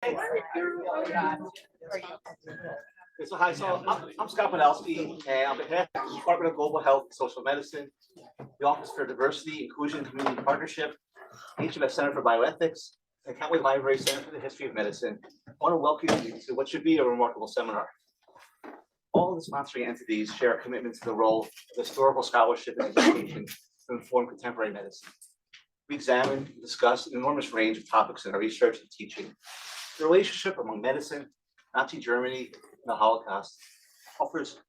So hi, I'm Scott Podolsky, and on behalf of the Department of Global Health and Social Medicine, the Office for Diversity, Inclusion, and Community Partnership, HMS Center for Bioethics, and Countway Library Center for the History of Medicine, I want to welcome you to what should be a remarkable seminar. All of the sponsoring entities share a commitment to the role of historical scholarship and education to inform contemporary medicine. We examine and discuss an enormous range of topics in our research and teaching. The relationship among medicine, Nazi Germany, and the Holocaust offers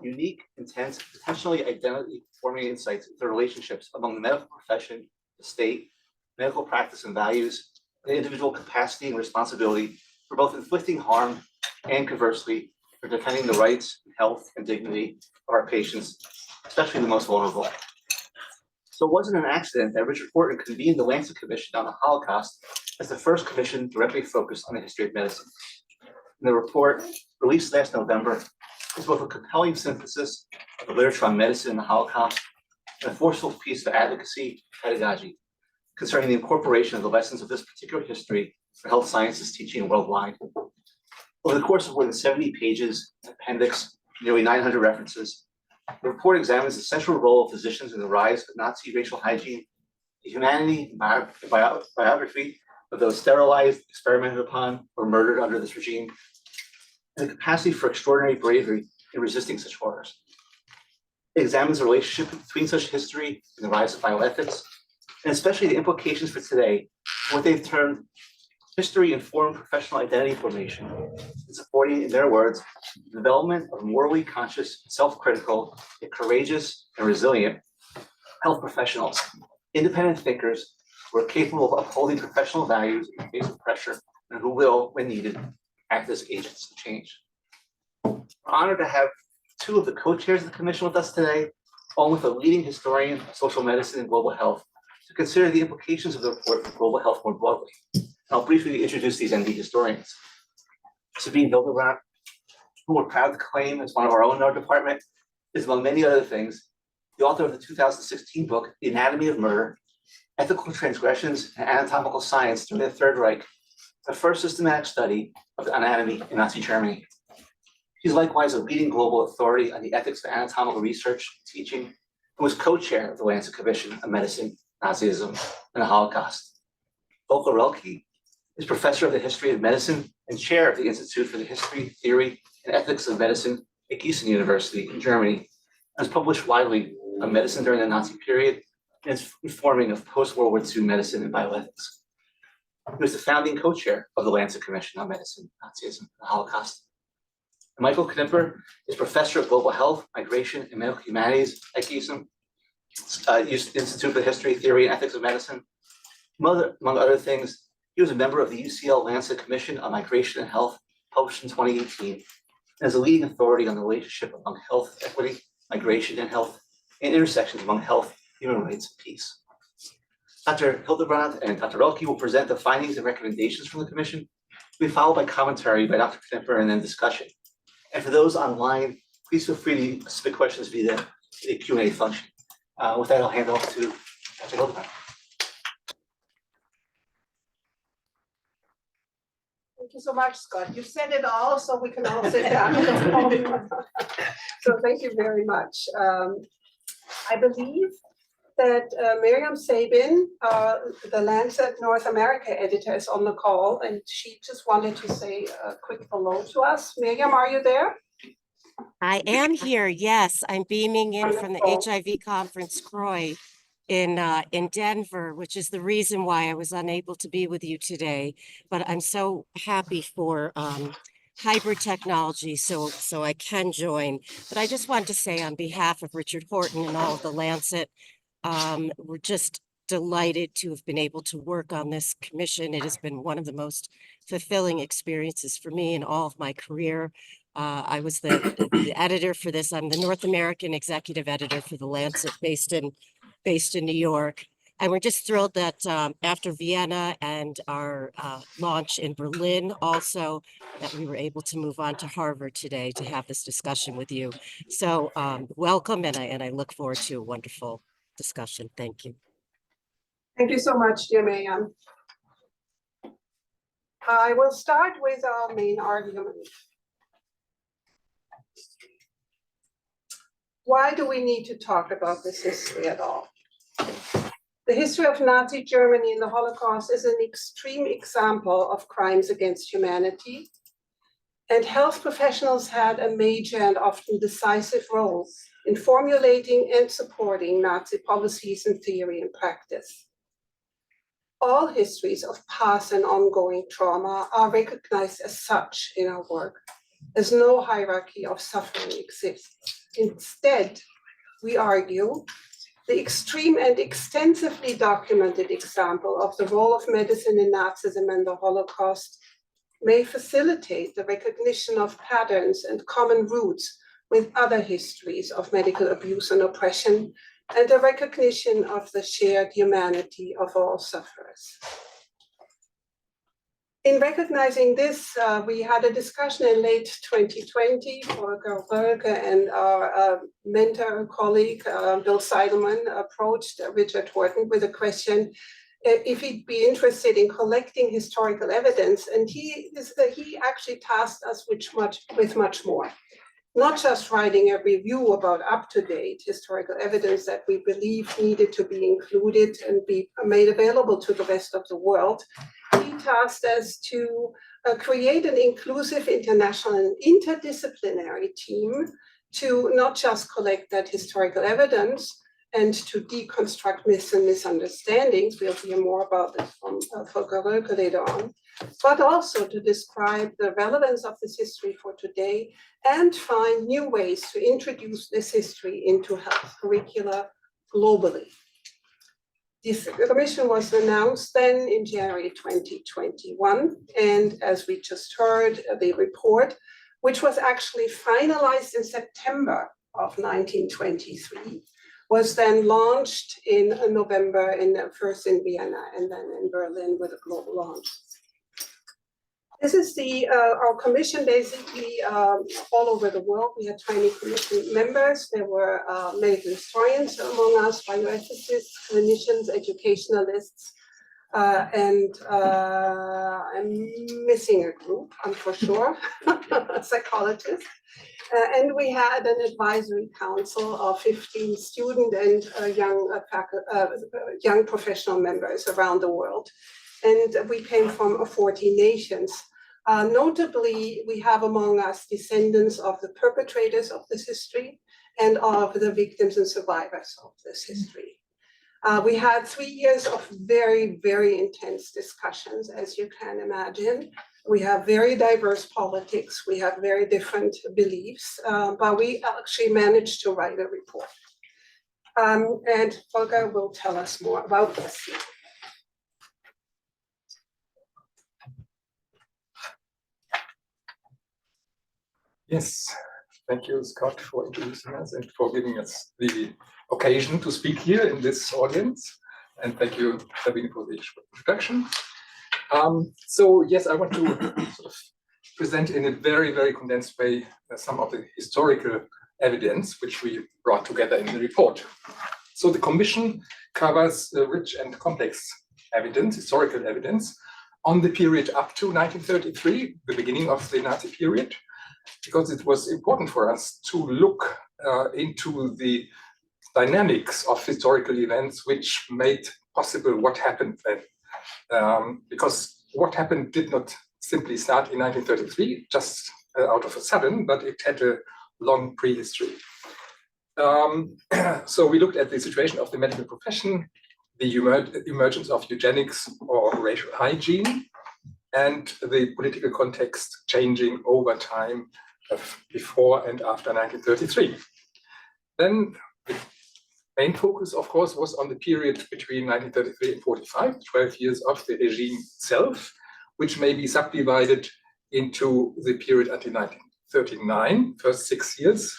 unique, intense, potentially identity-forming insights into the relationships among the medical profession, the state, medical practice and values, and individual capacity and responsibility for both inflicting harm and, conversely, for defending the rights, health, and dignity of our patients, especially the most vulnerable. So it wasn't an accident that Richard Horton convened the Lancet Commission on the Holocaust as the first commission directly focused on the history of medicine. And the report, released last November, is both a compelling synthesis of the literature on medicine and the Holocaust and a forceful piece of advocacy and pedagogy concerning the incorporation of the lessons of this particular history for health sciences teaching worldwide. Over the course of more than 70 pages, appendix, nearly 900 references, the report examines the central role of physicians in the rise of Nazi racial hygiene, the humanity and biography of those sterilized, experimented upon, or murdered under this regime, and the capacity for extraordinary bravery in resisting such horrors. It examines the relationship between such history and the rise of bioethics, and especially the implications for today, what they've termed history-informed professional identity formation, and supporting, in their words, the development of morally conscious, self-critical, yet courageous and resilient health professionals, independent thinkers who are capable of upholding professional values in the face of pressure, and who will, when needed, act as agents of change. We're honored to have two of the co-chairs of the commission with us today, along with a leading historian of social medicine and global health, to consider the implications of the report for global health more broadly. I'll briefly introduce these ND historians. Sabine Hildebrand, who we're proud to claim as one of our own in our department, is, among many other things, the author of the 2016 book, The Anatomy of Murder, Ethical Transgressions and Anatomical Science During the Third Reich, the first systematic study of the anatomy in Nazi Germany. She's likewise a leading global authority on the ethics of anatomical research and teaching, and was co-chair of the Lancet Commission on Medicine, Nazism, and the Holocaust. Volker Relke is professor of the history of medicine and chair of the Institute for the History, Theory, and Ethics of Medicine at Gießen University in Germany, and has published widely on medicine during the Nazi period and is informing of post-World War II medicine and bioethics. He was the founding co-chair of the Lancet Commission on Medicine, Nazism, and the Holocaust. And Michael Knipper is professor of global health, migration, and medical humanities at Gießen Institute for the History, Theory, and Ethics of Medicine. Among other things, he was a member of the UCL Lancet Commission on Migration and Health, published in 2018, and is a leading authority on the relationship among health equity, migration and health, and intersections among health, human rights, and peace. Dr. Hildebrand and Dr. Relke will present the findings and recommendations from the commission. We'll be followed by commentary by Dr. Knipper and then discussion. And for those online, please feel free to submit questions via the Q&A function. With that, I'll hand off to Dr. Hildebrand. Thank you so much, Scott. You said it all, so we can all sit down. So thank you very much. I believe that Miriam Sabin, the Lancet North America editor, is on the call, and she just wanted to say a quick hello to us. Miriam, are you there? I am here, yes. I'm beaming in from the HIV conference, CROI, in Denver, which is the reason why I was unable to be with you today. But I'm so happy for hybrid technology, so I can join. But I just want to say on behalf of Richard Horton and all of the Lancet, we're just delighted to have been able to work on this commission. It has been one of the most fulfilling experiences for me in all of my career. I was the editor for this. I'm the North American executive editor for the Lancet based in New York. And we're just thrilled that after Vienna and our launch in Berlin also, that we were able to move on to Harvard today to have this discussion with you. So welcome, and I look forward to a wonderful discussion. Thank you. Thank you so much, dear Miriam. I will start with our main argument. Why do we need to talk about this history at all? The history of Nazi Germany and the Holocaust is an extreme example of crimes against humanity, and health professionals had a major and often decisive role in formulating and supporting Nazi policies in theory and practice. All histories of past and ongoing trauma are recognized as such in our work, as no hierarchy of suffering exists. Instead, we argue the extreme and extensively documented example of the role of medicine in Nazism and the Holocaust may facilitate the recognition of patterns and common roots with other histories of medical abuse and oppression, and the recognition of the shared humanity of all sufferers. In recognizing this, we had a discussion in late 2020. Volker Rölke and our mentor and colleague, Bill Seidelman, approached Richard Horton with a question if he'd be interested in collecting historical evidence. And he actually tasked us with much more. Not just writing a review about up-to-date historical evidence that we believe needed to be included and be made available to the rest of the world. He tasked us to create an inclusive international and interdisciplinary team to not just collect that historical evidence and to deconstruct myths and misunderstandings. We'll hear more about this from Volker Rölke later on, but also to describe the relevance of this history for today and find new ways to introduce this history into health curricula globally. This commission was announced then in January 2021, and as we just heard, the report, which was actually finalized in September of 1923, was then launched in November, first in Vienna and then in Berlin with a global launch. This is our commission basically all over the world. We had 20 commission members. There were medical historians among us, bioethicists, clinicians, educationalists, and I'm missing a group, I'm for sure, psychologists. And we had an advisory council of 15 student and young professional members around the world. And we came from 40 nations. Notably, we have among us descendants of the perpetrators of this history and of the victims and survivors of this history. We had 3 years of very, very intense discussions, as you can imagine. We have very diverse politics, we have very different beliefs, but we actually managed to write a report. And Volker will tell us more about this. Yes, thank you, Scott, for introducing us and for giving us the occasion to speak here in this audience. And thank you, Sabine, for the introduction. So yes, I want to sort of present in a very, very condensed way some of the historical evidence which we brought together in the report. So the Commission covers rich and complex evidence, historical evidence, on the period up to 1933, the beginning of the Nazi period, because it was important for us to look into the dynamics of historical events which made possible what happened then. Because what happened did not simply start in 1933, just out of a sudden, but it had a long prehistory. So we looked at the situation of the medical profession, the emergence of eugenics or racial hygiene, and the political context changing over time before and after 1933. Then the main focus, of course, was on the period between 1933 and 45, 12 years of the regime itself, which may be subdivided into the period until 1939, first 6 years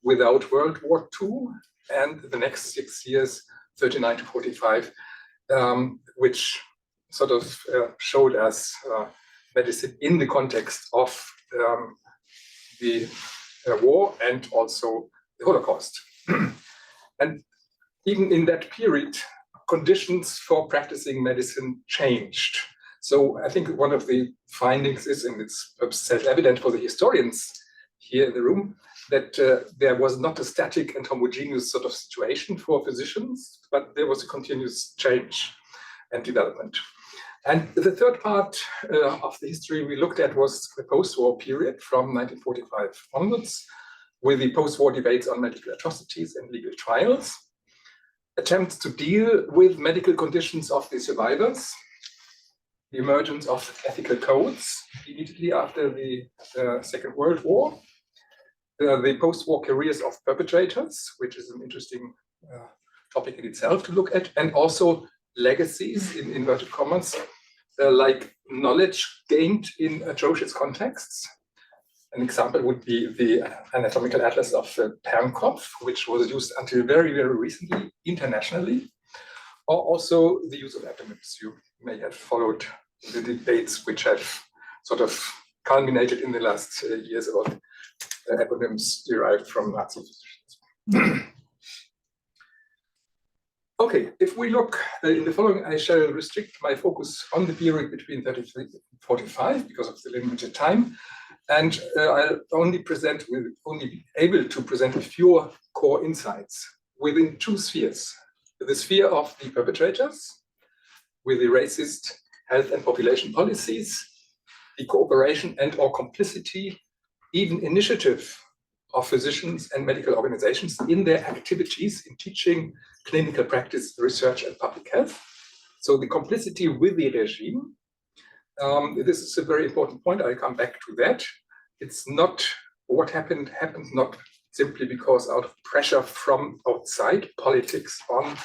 without World War II, and the next 6 years, 39 to 45, which sort of showed us medicine in the context of the war and also the Holocaust. And even in that period, conditions for practicing medicine changed. So I think one of the findings is, and it's self-evident for the historians here in the room, that there was not a static and homogeneous sort of situation for physicians, but there was a continuous change and development. And the third part of the history we looked at was the post-war period from 1945 onwards, with the post-war debates on medical atrocities and legal trials, attempts to deal with medical conditions of the survivors, the emergence of ethical codes immediately after the Second World War, the post-war careers of perpetrators, which is an interesting topic in itself to look at, and also legacies, in inverted commas, like knowledge gained in atrocious contexts. An example would be the anatomical atlas of Pernkopf, which was used until very, very recently internationally, or also the use of eponyms. You may have followed the debates which have sort of culminated in the last years about eponyms derived from Nazi physicians. Okay, if we look in the following, I shall restrict my focus on the period between 33 and 45 because of the limited time. And I'll only be able to present a few core insights within two spheres. The sphere of the perpetrators, with the racist health and population policies, the cooperation and or complicity, even initiative of physicians and medical organizations in their activities in teaching, clinical practice, research, and public health. So the complicity with the regime. This is a very important point. I'll come back to that. It's not what happened not simply because out of pressure from outside politics on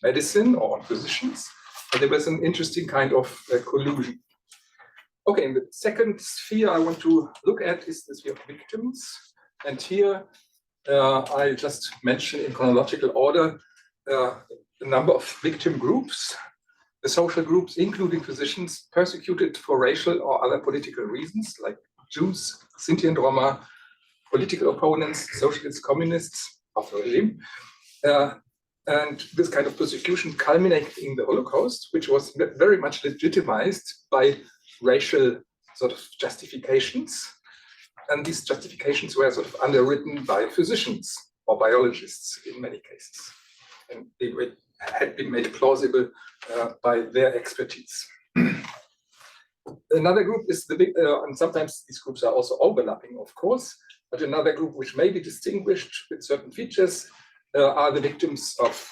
medicine or on physicians, but there was an interesting kind of collusion. Okay, and the second sphere I want to look at is the sphere of victims. And here I just mention in chronological order the number of victim groups, the social groups, including physicians, persecuted for racial or other political reasons, like Jews, Sinti and Roma, political opponents, socialists, communists of the regime. And this kind of persecution culminated in the Holocaust, which was very much legitimized by racial sort of justifications. And these justifications were sort of underwritten by physicians or biologists in many cases. And they had been made plausible by their expertise. Another group is the big, and sometimes these groups are also overlapping, of course, but another group which may be distinguished with certain features are the victims of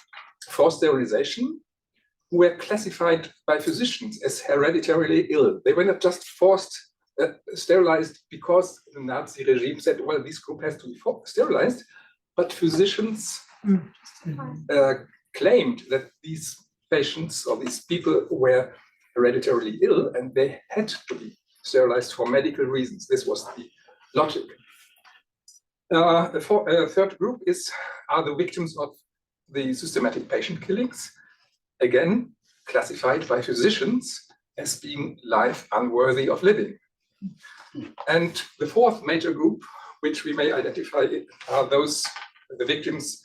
forced sterilization, who were classified by physicians as hereditarily ill. They were not just forced sterilized because the Nazi regime said, well, this group has to be sterilized, but physicians claimed that these patients or these people were hereditarily ill and they had to be sterilized for medical reasons. This was the logic. The third group are the victims of the systematic patient killings, again classified by physicians as being life unworthy of living. And the fourth major group, which we may identify, are the victims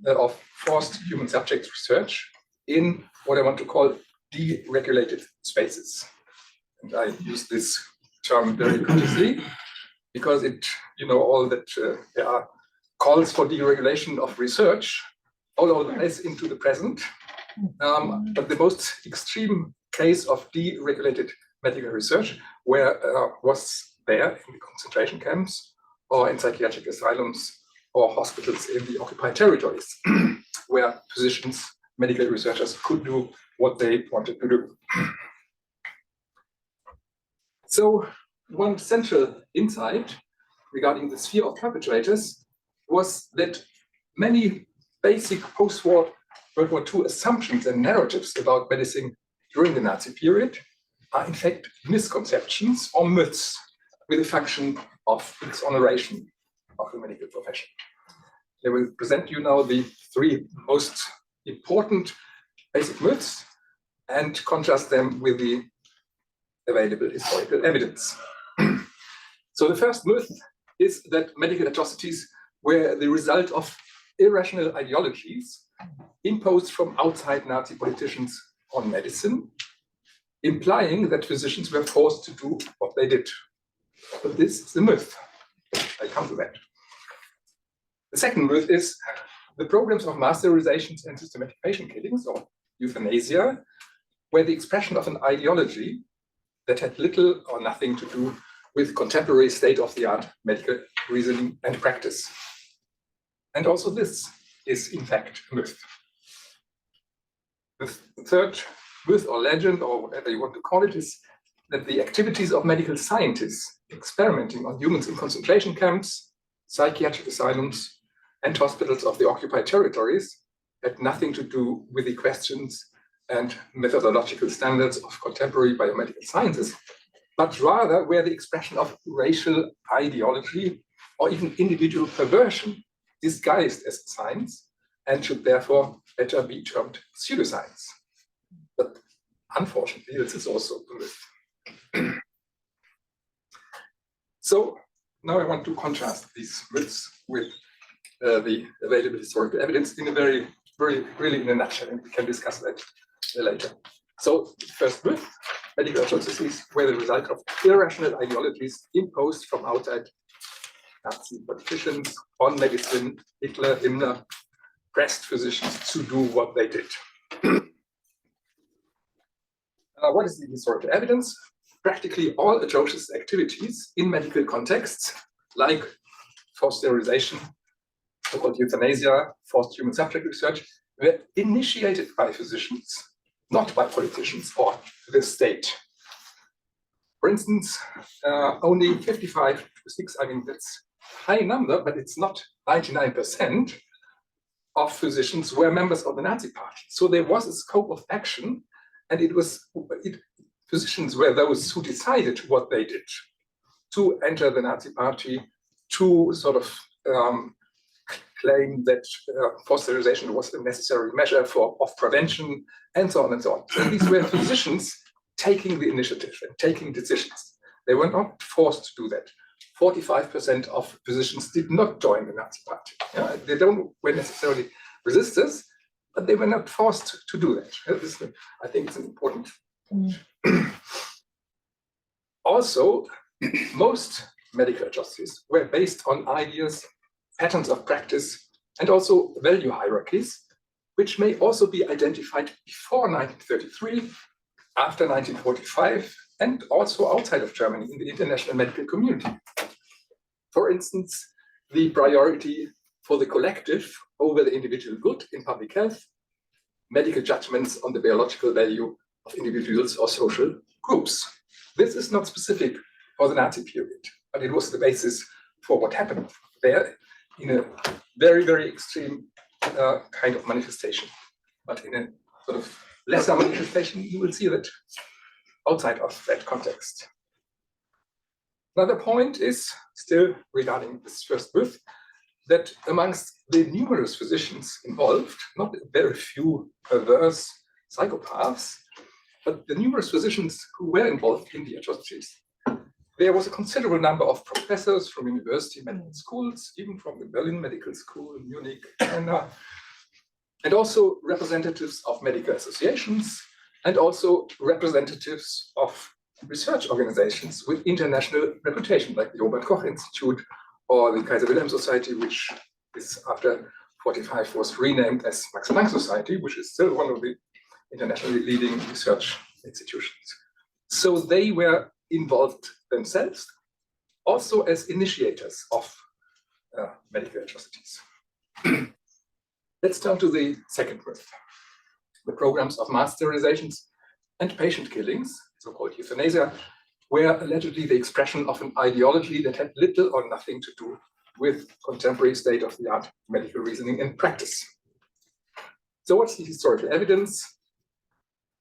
of forced human subject research in what I want to call deregulated spaces. And I use this term very consciously because all that there are calls for deregulation of research all over the place into the present. But the most extreme case of deregulated medical research was there in the concentration camps or in psychiatric asylums or hospitals in the occupied territories, where physicians, medical researchers could do what they wanted to do. So one central insight regarding the sphere of perpetrators was that many basic post-war World War II assumptions and narratives about medicine during the Nazi period are in fact misconceptions or myths with a function of exoneration of the medical profession. I will present you now the three most important basic myths and contrast them with the available historical evidence. So the first myth is that medical atrocities were the result of irrational ideologies imposed from outside Nazi politicians on medicine, implying that physicians were forced to do what they did. But this is a myth. I come to that. The second myth is the programs of mass sterilizations and systematic patient killings, or euthanasia, were the expression of an ideology that had little or nothing to do with contemporary state-of-the-art medical reasoning and practice. And also this is, in fact, a myth. The third myth or legend, or whatever you want to call it, is that the activities of medical scientists experimenting on humans in concentration camps, psychiatric asylums, and hospitals of the occupied territories had nothing to do with the questions and methodological standards of contemporary biomedical sciences, but rather were the expression of racial ideology or even individual perversion disguised as science, and should therefore better be termed pseudoscience. But unfortunately, this is also a myth. So now I want to contrast these myths with the available historical evidence in a really in a nutshell, and we can discuss that later. So the first myth, medical atrocities were the result of irrational ideologies imposed from outside. Nazi politicians on medicine, Hitler, Himmler, pressed physicians to do what they did. What is the historical evidence? Practically all atrocious activities in medical contexts, like forced sterilization, so-called euthanasia, forced human subject research, were initiated by physicians, not by politicians or the state. For instance, only 55 to 6, I mean, that's a high number, but it's not 99% of physicians were members of the Nazi Party. So there was a scope of action, and physicians were those who decided what they did to enter the Nazi Party, to sort of claim that forced sterilization was a necessary measure of prevention, and so on and so on. So these were physicians taking the initiative and taking decisions. They were not forced to do that. 45% of physicians did not join the Nazi Party. Yeah, they were necessarily resistors, but they were not forced to do that. I think it's an important point. Also, most medical atrocities were based on ideas, patterns of practice, and also value hierarchies, which may also be identified before 1933, after 1945, and also outside of Germany in the international medical community. For instance, the priority for the collective over the individual good in public health, medical judgments on the biological value of individuals or social groups. This is not specific for the Nazi period, but it was the basis for what happened there in a very, very extreme kind of manifestation. But in a sort of lesser manifestation, you will see that outside of that context. Another point is still regarding this first myth, that amongst the numerous physicians involved, not very few perverse psychopaths, but the numerous physicians who were involved in the atrocities, there was a considerable number of professors from university medical schools, even from the Berlin Medical School in Munich, and also representatives of medical associations, and also representatives of research organizations with international reputation, like the Robert Koch Institute or the Kaiser Wilhelm Society, which is after 45 was renamed as Max Planck Society, which is still one of the internationally leading research institutions. So they were involved themselves, also as initiators of medical atrocities. Let's turn to the second myth. The programs of mass sterilizations and patient killings, so-called euthanasia, were allegedly the expression of an ideology that had little or nothing to do with contemporary state-of-the-art medical reasoning and practice. So what's the historical evidence?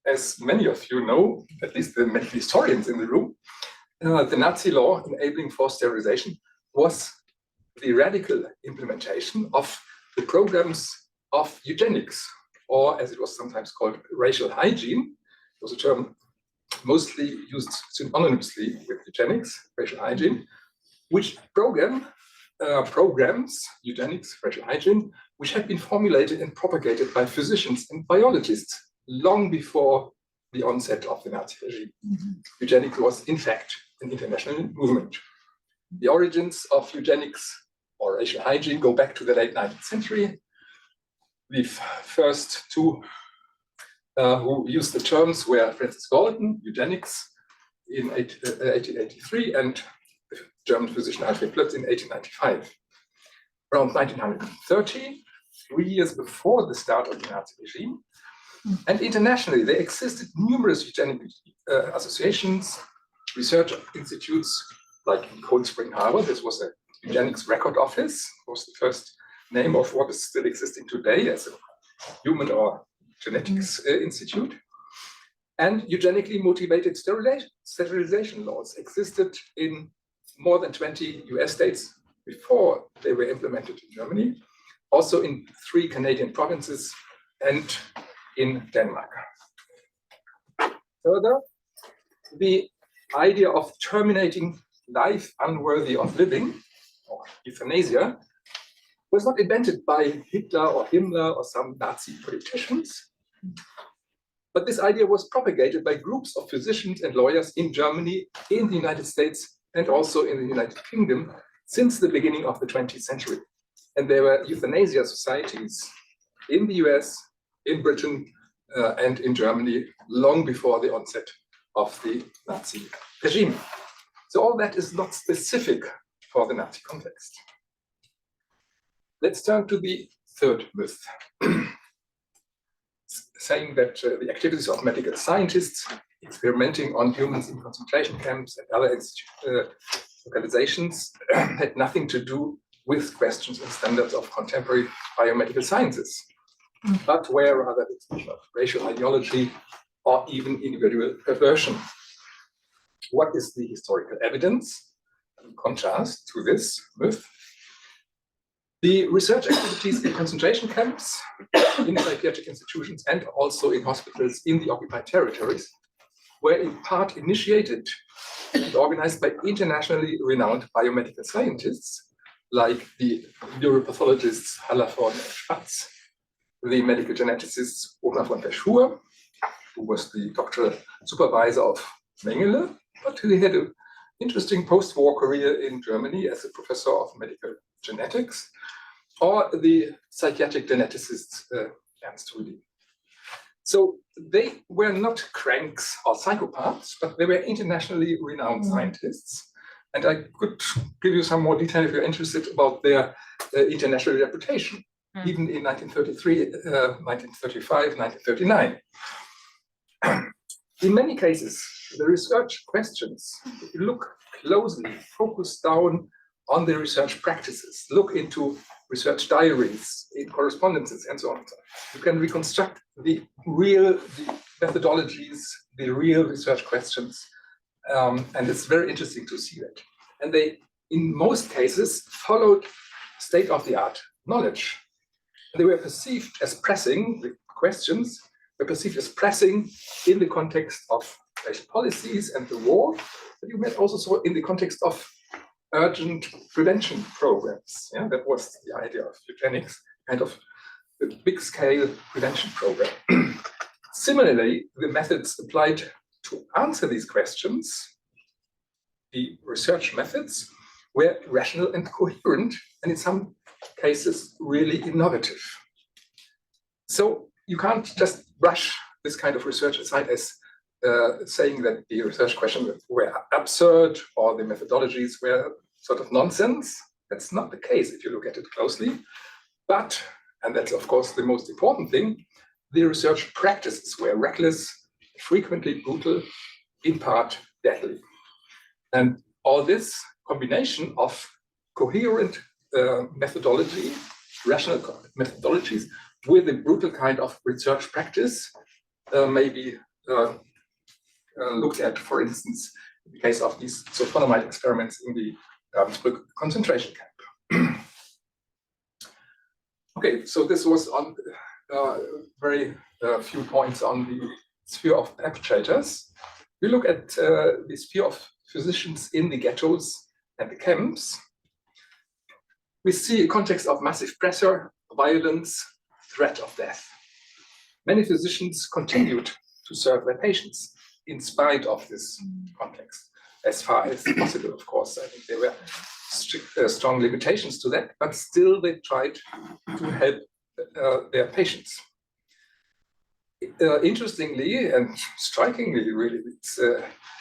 As many of you know, at least the medical historians in the room, the Nazi law enabling forced sterilization was the radical implementation of the programs of eugenics, or as it was sometimes called, racial hygiene. It was a term mostly used synonymously with eugenics, racial hygiene, which programs, eugenics, racial hygiene, which had been formulated and propagated by physicians and biologists long before the onset of the Nazi regime. Eugenics was, in fact, an international movement. The origins of eugenics or racial hygiene go back to the late 19th century. The first two who used the terms were Francis Galton, eugenics, in 1883, and the German physician Alfred Plötz in 1895. Around 1930, 3 years before the start of the Nazi regime, and internationally, there existed numerous eugenic associations, research institutes, like in Cold Spring Harbor. This was a eugenics record office, was the first name of what is still existing today as a human or genetics institute. And eugenically motivated sterilization laws existed in more than 20 US states before they were implemented in Germany, also in 3 Canadian provinces and in Denmark. Further, the idea of terminating life unworthy of living, or euthanasia, was not invented by Hitler or Himmler or some Nazi politicians, but this idea was propagated by groups of physicians and lawyers in Germany, in the United States, and also in the United Kingdom since the beginning of the 20th century. And there were euthanasia societies in the US, in Britain, and in Germany long before the onset of the Nazi regime. So all that is not specific for the Nazi context. Let's turn to the third myth, saying that the activities of medical scientists experimenting on humans in concentration camps and other localizations had nothing to do with questions and standards of contemporary biomedical sciences, but were rather the expression of racial ideology or even individual perversion. What is the historical evidence in contrast to this myth? The research activities in concentration camps, in psychiatric institutions, and also in hospitals in the occupied territories were in part initiated and organized by internationally renowned biomedical scientists like the neuropathologists Hallervorden and Spatz, the medical geneticist Rona von Verschuer, who was the doctoral supervisor of Mengele, but who had an interesting post-war career in Germany as a professor of medical genetics, or the psychiatric geneticist Ernst Rüdi. So they were not cranks or psychopaths, but they were internationally renowned scientists. And I could give you some more detail if you're interested about their international reputation, even in 1933, 1935, 1939. In many cases, the research questions, if you look closely, focus down on the research practices, look into research diaries, in correspondences, and so on. You can reconstruct the methodologies, the real research questions, and it's very interesting to see that. And they, in most cases, followed state-of-the-art knowledge. They were perceived as pressing, the questions were perceived as pressing in the context of racial policies and the war, but you might also saw in the context of urgent prevention programs. Yeah, that was the idea of eugenics, kind of a big-scale prevention program. Similarly, the methods applied to answer these questions, the research methods, were rational and coherent, and in some cases, really innovative. So you can't just brush this kind of research aside as saying that the research questions were absurd or the methodologies were sort of nonsense. That's not the case if you look at it closely. But, and that's of course the most important thing, the research practices were reckless, frequently brutal, in part deadly. And all this combination of coherent methodology, rational methodologies, with a brutal kind of research practice may be looked at, for instance, in the case of these sulfonamide experiments in the Ravensbrück concentration camp. Okay, so this was on very few points on the sphere of perpetrators. We look at the sphere of physicians in the ghettos and the camps. We see a context of massive pressure, violence, threat of death. Many physicians continued to serve their patients in spite of this context, as far as possible, of course. I think there were strong limitations to that, but still they tried to help their patients. Interestingly and strikingly, really,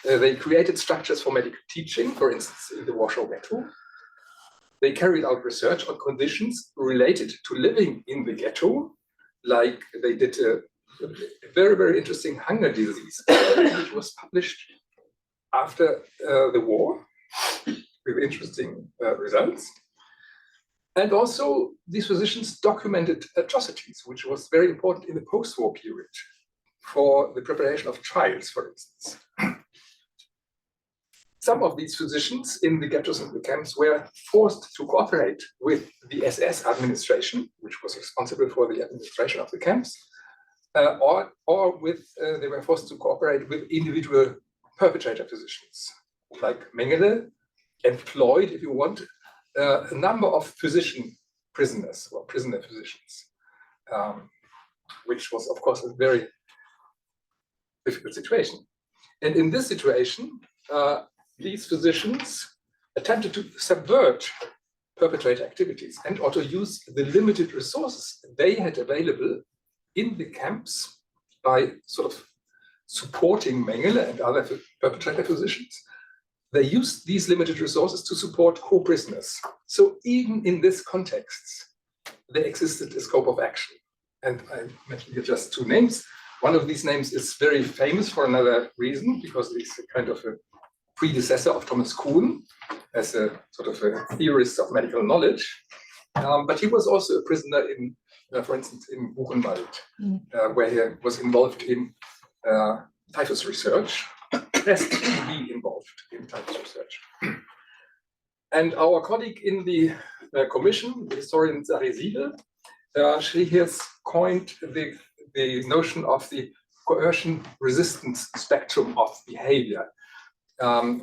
they created structures for medical teaching, for instance, in the Warsaw Ghetto. They carried out research on conditions related to living in the ghetto, like they did a very, very interesting hunger disease, which was published after the war with interesting results. And also, these physicians documented atrocities, which was very important in the post-war period for the preparation of trials, for instance. Some of these physicians in the ghettos and the camps were forced to cooperate with the SS administration, which was responsible for the administration of the camps, or they were forced to cooperate with individual perpetrator physicians, like Mengele employed, if you want, a number of physician prisoners or prisoner physicians, which was, of course, a very difficult situation. And in this situation, these physicians attempted to subvert perpetrator activities and also use the limited resources they had available in the camps by sort of supporting Mengele and other perpetrator physicians. They used these limited resources to support co-prisoners. So even in this context, there existed a scope of action. And I mentioned here just two names. One of these names is very famous for another reason, because he's a kind of a predecessor of Thomas Kuhn as a sort of a theorist of medical knowledge. But he was also a prisoner in, for instance, in Buchenwald, where he was involved in typhus research, pressed to be involved in typhus research. And our colleague in the commission, the historian Zariside, she has coined the notion of the coercion resistance spectrum of behavior,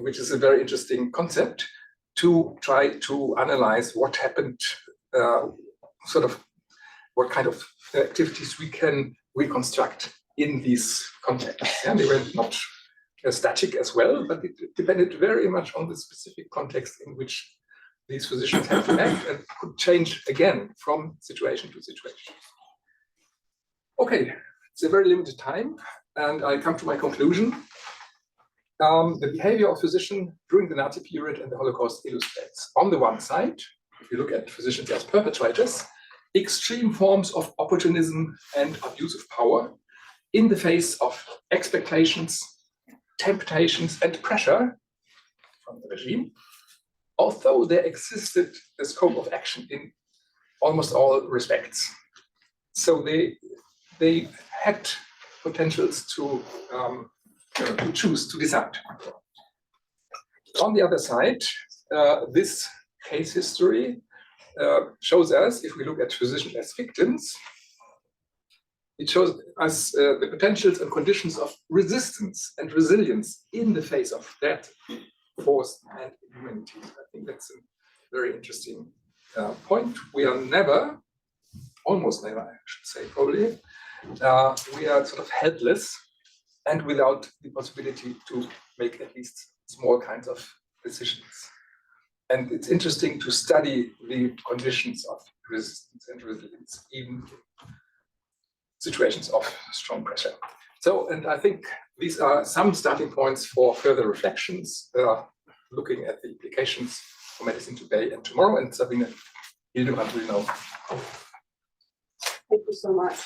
which is a very interesting concept to try to analyze what happened, sort of what kind of activities we can reconstruct in these contexts. And they were not static as well, but it depended very much on the specific context in which these physicians had to act and could change again from situation to situation. Okay, it's a very limited time, and I come to my conclusion. The behavior of physicians during the Nazi period and the Holocaust illustrates, on the one side, if you look at physicians as perpetrators, extreme forms of opportunism and abuse of power in the face of expectations, temptations, and pressure from the regime, although there existed a scope of action in almost all respects. So they had potentials to choose, to decide. On the other side, this case history shows us, if we look at physicians as victims, it shows us the potentials and conditions of resistance and resilience in the face of that force and inhumanity. I think that's a very interesting point. We are never, almost never, I should say, probably, we are sort of helpless and without the possibility to make at least small kinds of decisions. And it's interesting to study the conditions of resistance and resilience, even in situations of strong pressure. So, and I think these are some starting points for further reflections, looking at the implications for medicine today and tomorrow. And Sabine Hildebrand will know. Thank you so much.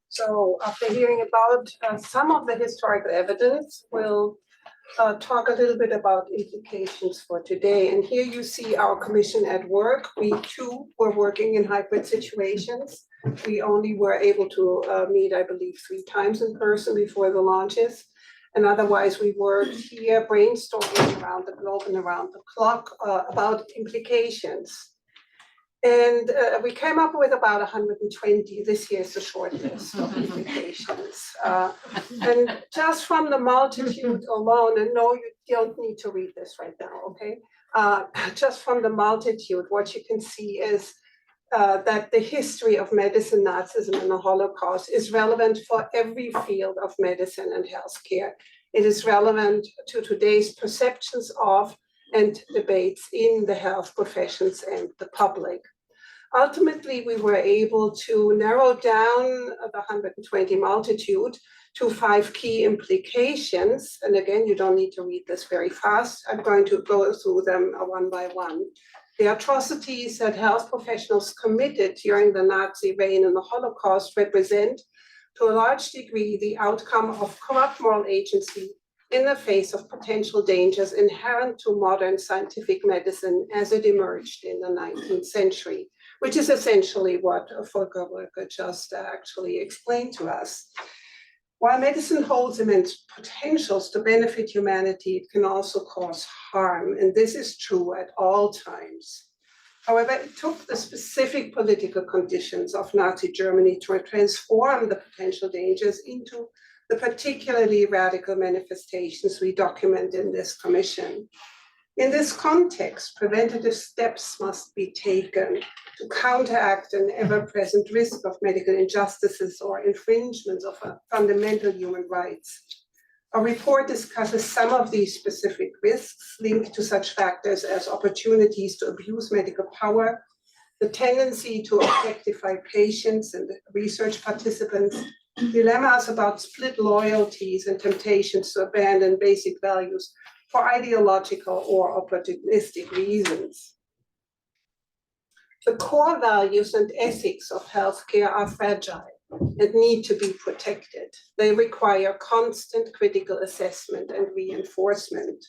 So after hearing about some of the historical evidence, we'll talk a little bit about implications for today. And here you see our commission at work. We too were working in hybrid situations. We only were able to meet, I believe, 3 times in person before the launches. And otherwise we worked here brainstorming around the globe and around the clock about implications. And we came up with about 120. This year is a short list of implications. And just from the multitude alone, and no, you don't need to read this right now, okay? Just from the multitude, what you can see is that the history of medicine, Nazism, and the Holocaust is relevant for every field of medicine and healthcare. It is relevant to today's perceptions of and debates in the health professions and the public. Ultimately, we were able to narrow down the 120 multitude to 5 key implications. And again, you don't need to read this very fast. I'm going to go through them one by one. The atrocities that health professionals committed during the Nazi reign and the Holocaust represent, to a large degree, the outcome of corrupt moral agency in the face of potential dangers inherent to modern scientific medicine as it emerged in the 19th century, which is essentially what Volker Röcke just actually explained to us. While medicine holds immense potentials to benefit humanity, it can also cause harm, and this is true at all times. However, it took the specific political conditions of Nazi Germany to transform the potential dangers into the particularly radical manifestations we document in this commission. In this context, preventative steps must be taken to counteract an ever-present risk of medical injustices or infringements of fundamental human rights. Our report discusses some of these specific risks linked to such factors as opportunities to abuse medical power, the tendency to objectify patients and research participants, dilemmas about split loyalties and temptations to abandon basic values for ideological or opportunistic reasons. The core values and ethics of healthcare are fragile and need to be protected. They require constant critical assessment and reinforcement.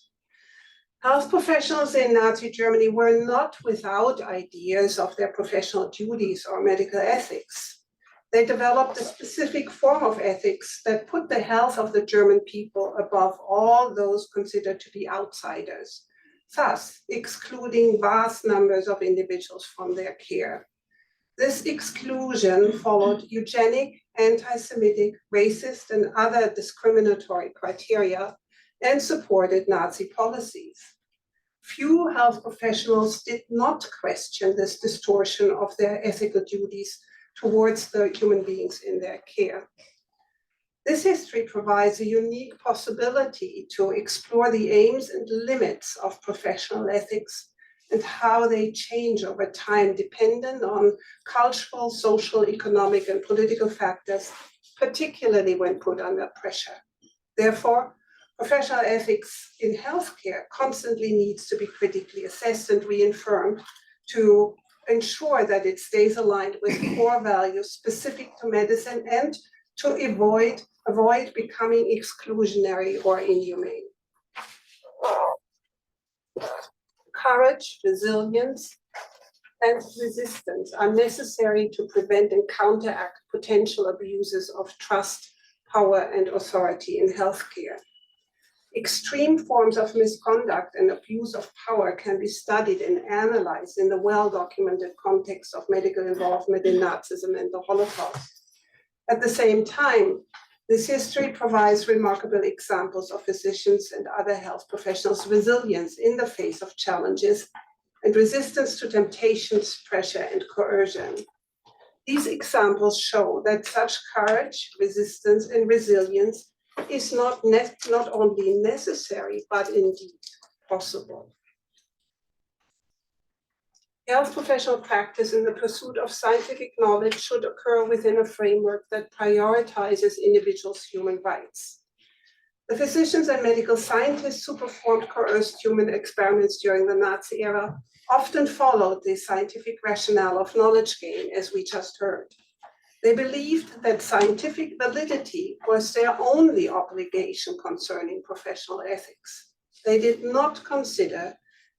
Health professionals in Nazi Germany were not without ideas of their professional duties or medical ethics. They developed a specific form of ethics that put the health of the German people above all those considered to be outsiders, thus excluding vast numbers of individuals from their care. This exclusion followed eugenic, anti-Semitic, racist, and other discriminatory criteria and supported Nazi policies. Few health professionals did not question this distortion of their ethical duties towards the human beings in their care. This history provides a unique possibility to explore the aims and limits of professional ethics and how they change over time dependent on cultural, social, economic, and political factors, particularly when put under pressure. Therefore, professional ethics in healthcare constantly needs to be critically assessed and reaffirmed to ensure that it stays aligned with core values specific to medicine and to avoid becoming exclusionary or inhumane. Courage, resilience, and resistance are necessary to prevent and counteract potential abuses of trust, power, and authority in healthcare. Extreme forms of misconduct and abuse of power can be studied and analyzed in the well-documented context of medical involvement in Nazism and the Holocaust. At the same time, this history provides remarkable examples of physicians and other health professionals' resilience in the face of challenges and resistance to temptations, pressure, and coercion. These examples show that such courage, resistance, and resilience is not only necessary, but indeed possible. Health professional practice in the pursuit of scientific knowledge should occur within a framework that prioritizes individuals' human rights. The physicians and medical scientists who performed coerced human experiments during the Nazi era often followed the scientific rationale of knowledge gain, as we just heard. They believed that scientific validity was their only obligation concerning professional ethics. They did not consider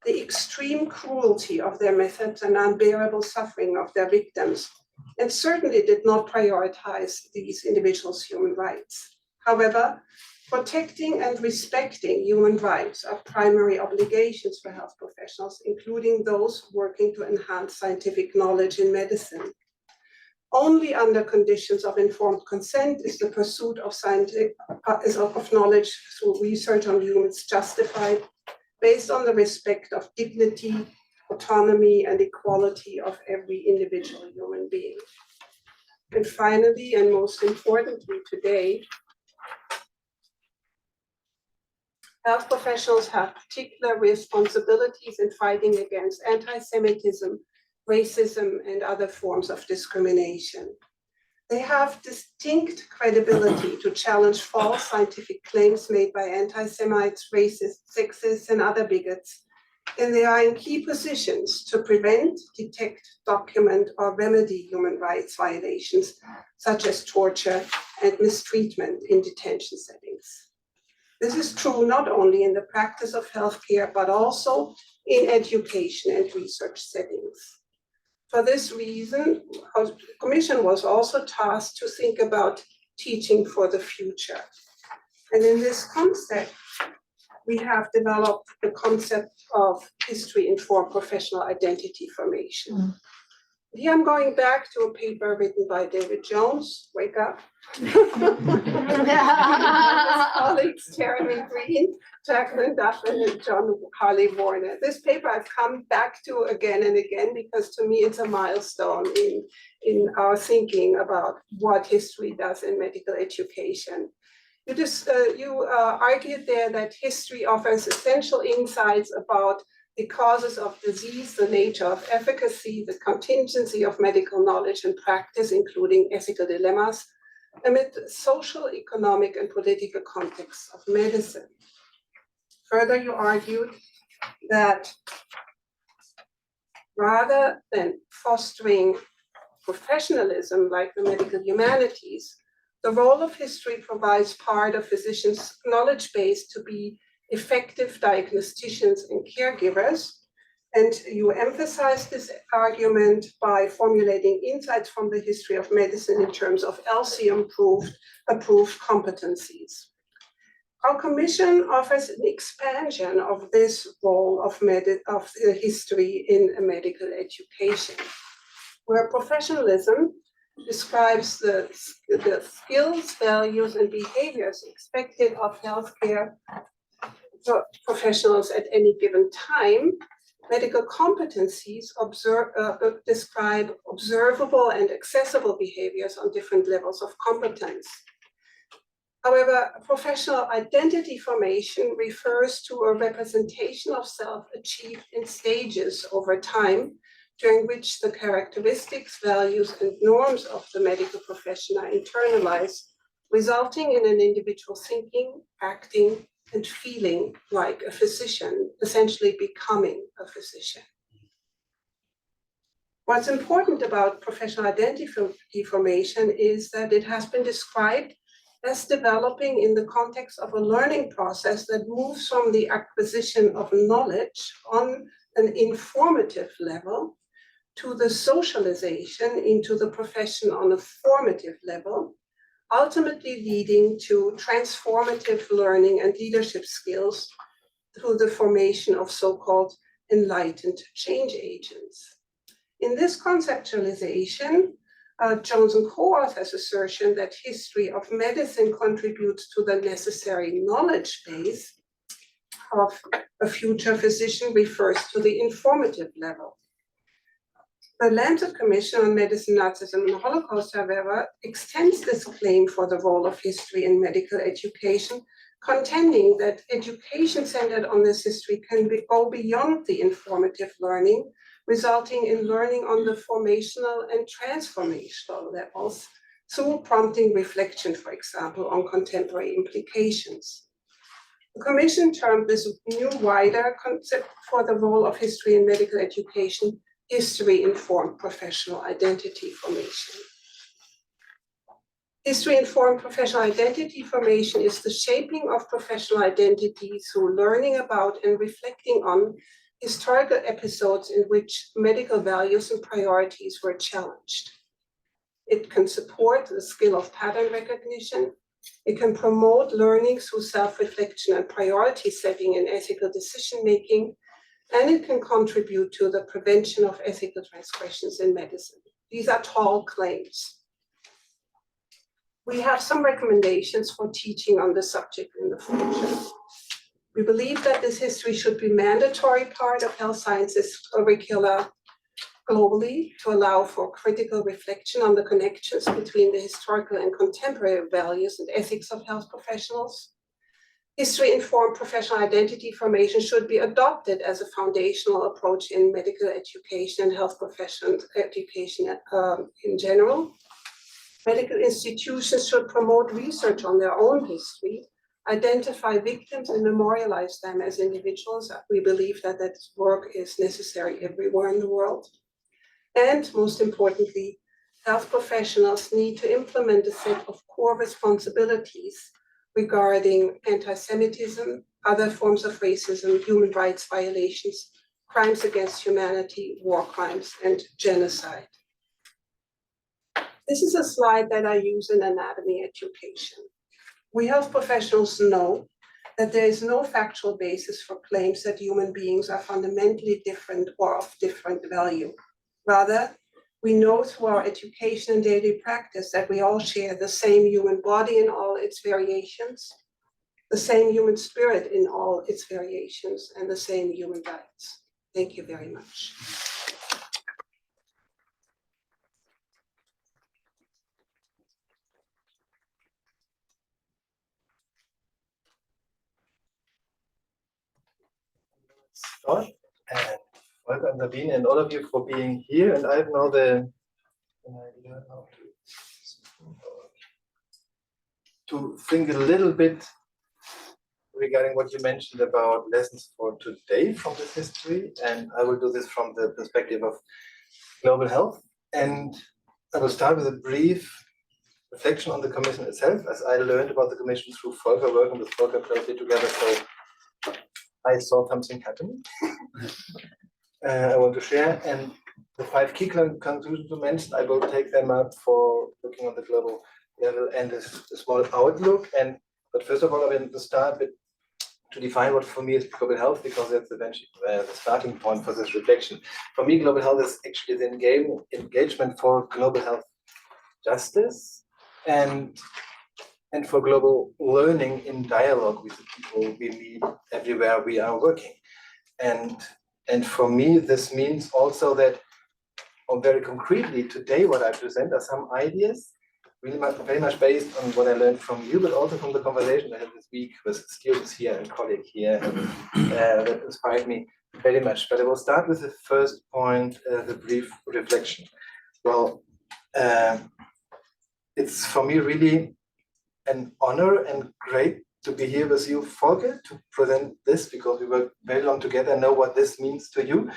the extreme cruelty of their methods and unbearable suffering of their victims, and certainly did not prioritize these individuals' human rights. However, protecting and respecting human rights are primary obligations for health professionals, including those working to enhance scientific knowledge in medicine. Only under conditions of informed consent is the pursuit of knowledge through research on humans justified, based on the respect of dignity, autonomy, and equality of every individual human being. And finally, and most importantly today, health professionals have particular responsibilities in fighting against anti-Semitism, racism, and other forms of discrimination. They have distinct credibility to challenge false scientific claims made by anti-Semites, racists, sexists, and other bigots, and they are in key positions to prevent, detect, document, or remedy human rights violations, such as torture and mistreatment in detention settings. This is true not only in the practice of healthcare, but also in education and research settings. For this reason, our commission was also tasked to think about teaching for the future. And in this concept, we have developed the concept of history-informed professional identity formation. Here I'm going back to a paper written by David Jones, wake up. Colleagues Jeremy Green, Jacqueline Duffin, and John Harley Warner. This paper I've come back to again and again because to me it's a milestone in our thinking about what history does in medical education. You argued there that history offers essential insights about the causes of disease, the nature of efficacy, the contingency of medical knowledge and practice, including ethical dilemmas, amid the social, economic, and political context of medicine. Further, you argued that rather than fostering professionalism like the medical humanities, the role of history provides part of physicians' knowledge base to be effective diagnosticians and caregivers. And you emphasize this argument by formulating insights from the history of medicine in terms of LC-approved competencies. Our commission offers an expansion of this role of history in medical education, where professionalism describes the skills, values, and behaviors expected of healthcare professionals at any given time. Medical competencies describe observable and accessible behaviors on different levels of competence. However, professional identity formation refers to a representation of self achieved in stages over time, during which the characteristics, values, and norms of the medical profession are internalized, resulting in an individual thinking, acting, and feeling like a physician, essentially becoming a physician. What's important about professional identity formation is that it has been described as developing in the context of a learning process that moves from the acquisition of knowledge on an informative level to the socialization into the profession on a formative level, ultimately leading to transformative learning and leadership skills through the formation of so-called enlightened change agents. In this conceptualization, Jones and co-authors' assertion that history of medicine contributes to the necessary knowledge base of a future physician refers to the informative level. The Lancet Commission on Medicine, Nazism, and the Holocaust, however, extends this claim for the role of history in medical education, contending that education centered on this history can go beyond the informative learning, resulting in learning on the formational and transformational levels, through prompting reflection, for example, on contemporary implications. The Commission termed this new, wider concept for the role of history in medical education history-informed professional identity formation. History-informed professional identity formation is the shaping of professional identity through learning about and reflecting on historical episodes in which medical values and priorities were challenged. It can support the skill of pattern recognition. It can promote learning through self-reflection and priority setting in ethical decision-making, and it can contribute to the prevention of ethical transgressions in medicine. These are tall claims. We have some recommendations for teaching on the subject in the future. We believe that this history should be mandatory part of health sciences curricula globally to allow for critical reflection on the connections between the historical and contemporary values and ethics of health professionals. History-informed professional identity formation should be adopted as a foundational approach in medical education and health professional education in general. Medical institutions should promote research on their own history, identify victims and memorialize them as individuals. We believe that that work is necessary everywhere in the world. And most importantly, health professionals need to implement a set of core responsibilities regarding anti-Semitism, other forms of racism, human rights violations, crimes against humanity, war crimes, and genocide. This is a slide that I use in anatomy education. We health professionals know that there is no factual basis for claims that human beings are fundamentally different or of different value. Rather, we know through our education and daily practice that we all share the same human body in all its variations, the same human spirit in all its variations, and the same human rights. Thank you very much. Start, and welcome Sabine and all of you for being here. And I have now the idea how to think a little bit regarding what you mentioned about lessons for today from this history. And I will do this from the perspective of global health. And I will start with a brief reflection on the Commission itself, as I learned about the Commission through Volker, working with Volker closely together. So I saw something happening. I want to share, and the 5 key conclusions you mentioned, I will take them up for looking on the global level and a small outlook. But first of all, I want to start with to define what for me is global health, because that's eventually the starting point for this reflection. For me, global health is actually the engagement for global health justice and for global learning in dialogue with the people we meet everywhere we are working. And for me, this means also that, or very concretely today, what I present are some ideas really very much based on what I learned from you, but also from the conversation I had this week with students here and colleagues here, that inspired me very much. But I will start with the first point, the brief reflection. Well, it's for me really an honor and great to be here with you, Volker, to present this, because we worked very long together and know what this means to you.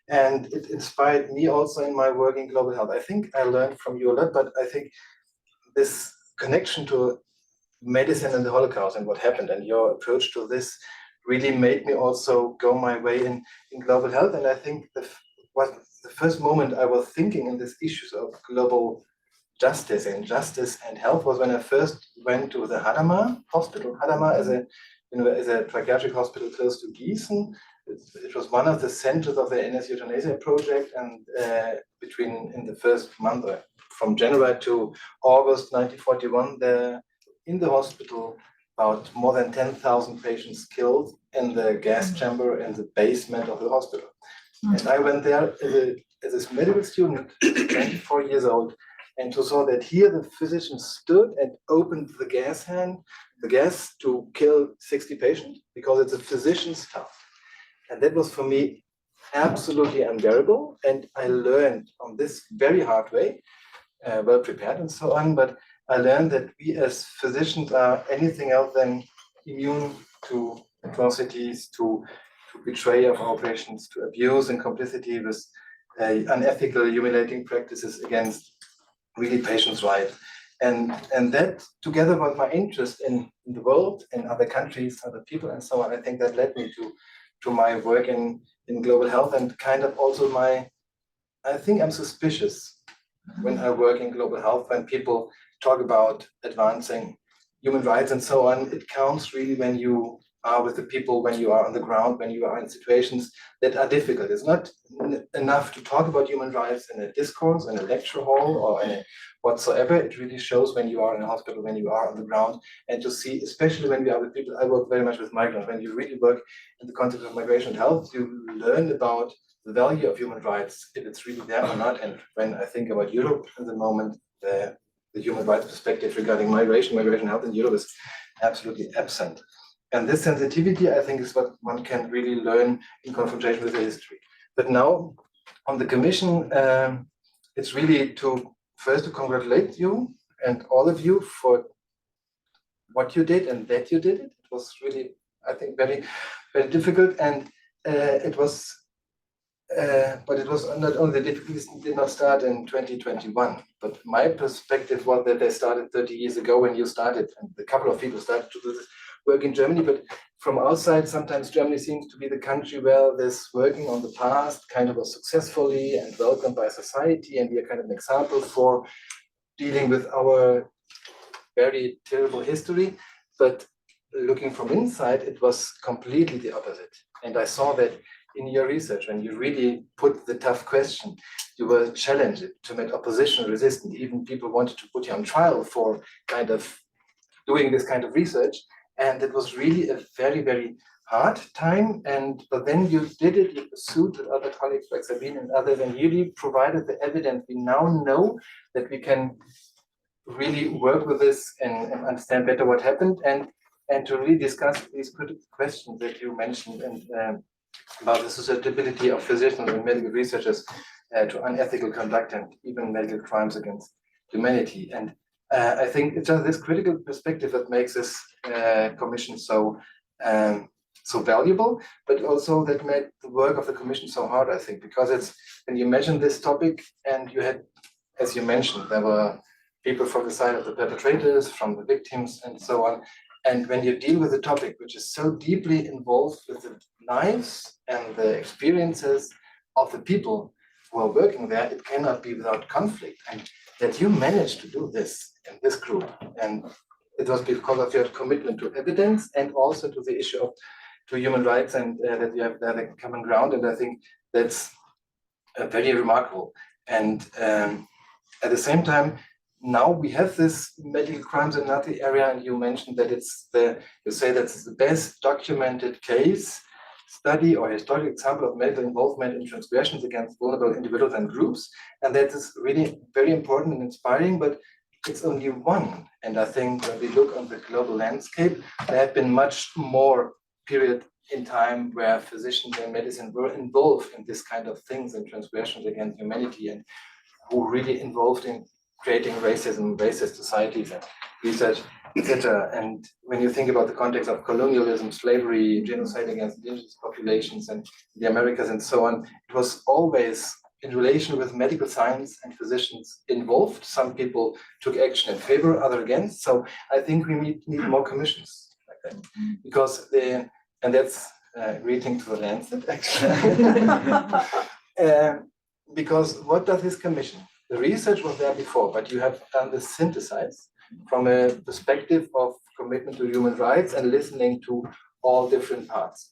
And it inspired me also in my work in global health. I think I learned from you a lot, but I think this connection to medicine and the Holocaust and what happened and your approach to this really made me also go my way in global health. And I think the first moment I was thinking in these issues of global justice and health was when I first went to the Hadamar hospital. Hadamar is a psychiatric hospital close to Gießen. It was one of the centers of the NS euthanasia project, and in the first month, from January to August 1941, in the hospital, about more than 10,000 patients killed in the gas chamber in the basement of the hospital. And I went there as a medical student, 24 years old, and to saw that here the physician stood and opened the gas to kill 60 patients, because it's a physician's task. And that was for me absolutely unbearable. And I learned on this very hard way, well prepared and so on, but I learned that we as physicians are anything else than immune to atrocities, to betrayal of our patients, to abuse and complicity with unethical, humiliating practices against really patients' rights. And that, together with my interest in the world, in other countries, other people, and so on, I think that led me to my work in global health, and kind of also I think I'm suspicious when I work in global health, when people talk about advancing human rights and so on. It counts really when you are with the people, when you are on the ground, when you are in situations that are difficult. It's not enough to talk about human rights in a discourse, in a lecture hall, or in a whatsoever. It really shows when you are in a hospital, when you are on the ground, and to see, especially when we are with people, I work very much with migrants, when you really work in the context of migration and health, you learn about the value of human rights, if it's really there or not. And when I think about Europe at the moment, the human rights perspective regarding migration health in Europe is absolutely absent. And this sensitivity, I think, is what one can really learn in confrontation with the history. But now, on the Commission, it's really first to congratulate you and all of you for what you did and that you did it. It was really, I think, very, very difficult, and it was. But it was not only the difficulties did not start in 2021, but my perspective was that they started 30 years ago when you started, and a couple of people started to do this work in Germany. But from outside, sometimes Germany seems to be the country where this working on the past kind of was successfully and welcomed by society, and we are kind of an example for dealing with our very terrible history. But looking from inside, it was completely the opposite. And I saw that in your research, when you really put the tough question, you were challenged to make opposition resistant. Even people wanted to put you on trial for kind of doing this kind of research. And it was really a very, very hard time. But then you did it, you pursued with other colleagues like Sabine and others, and really provided the evidence. We now know that we can really work with this and understand better what happened, and to really discuss these critical questions that you mentioned, and about the susceptibility of physicians and medical researchers to unethical conduct and even medical crimes against humanity. And I think it's just this critical perspective that makes this commission so valuable, but also that made the work of the commission so hard, I think, because it's when you mention this topic, and you had, as you mentioned, there were people from the side of the perpetrators, from the victims, and so on. And when you deal with a topic which is so deeply involved with the lives and the experiences of the people who are working there, it cannot be without conflict. And that you managed to do this in this group, and it was because of your commitment to evidence and also to the issue of human rights, and that you have there the common ground. And I think that's very remarkable. And at the same time, now we have this medical crimes in Nazi area, and you mentioned that you say that's the best documented case study or historic example of medical involvement in transgressions against vulnerable individuals and groups. And that is really very important and inspiring, but it's only one. And I think when we look on the global landscape, there have been much more period in time where physicians and medicine were involved in this kind of things and transgressions against humanity, and who really involved in creating racism, racist societies and research, etc. And when you think about the context of colonialism, slavery, genocide against indigenous populations and the Americas and so on, it was always in relation with medical science and physicians involved. Some people took action in favor, others against. So I think we need more commissions like that, because and that's greeting to the Lancet, actually. Because what does this commission? The research was there before, but you have done the synthesis from a perspective of commitment to human rights and listening to all different parts.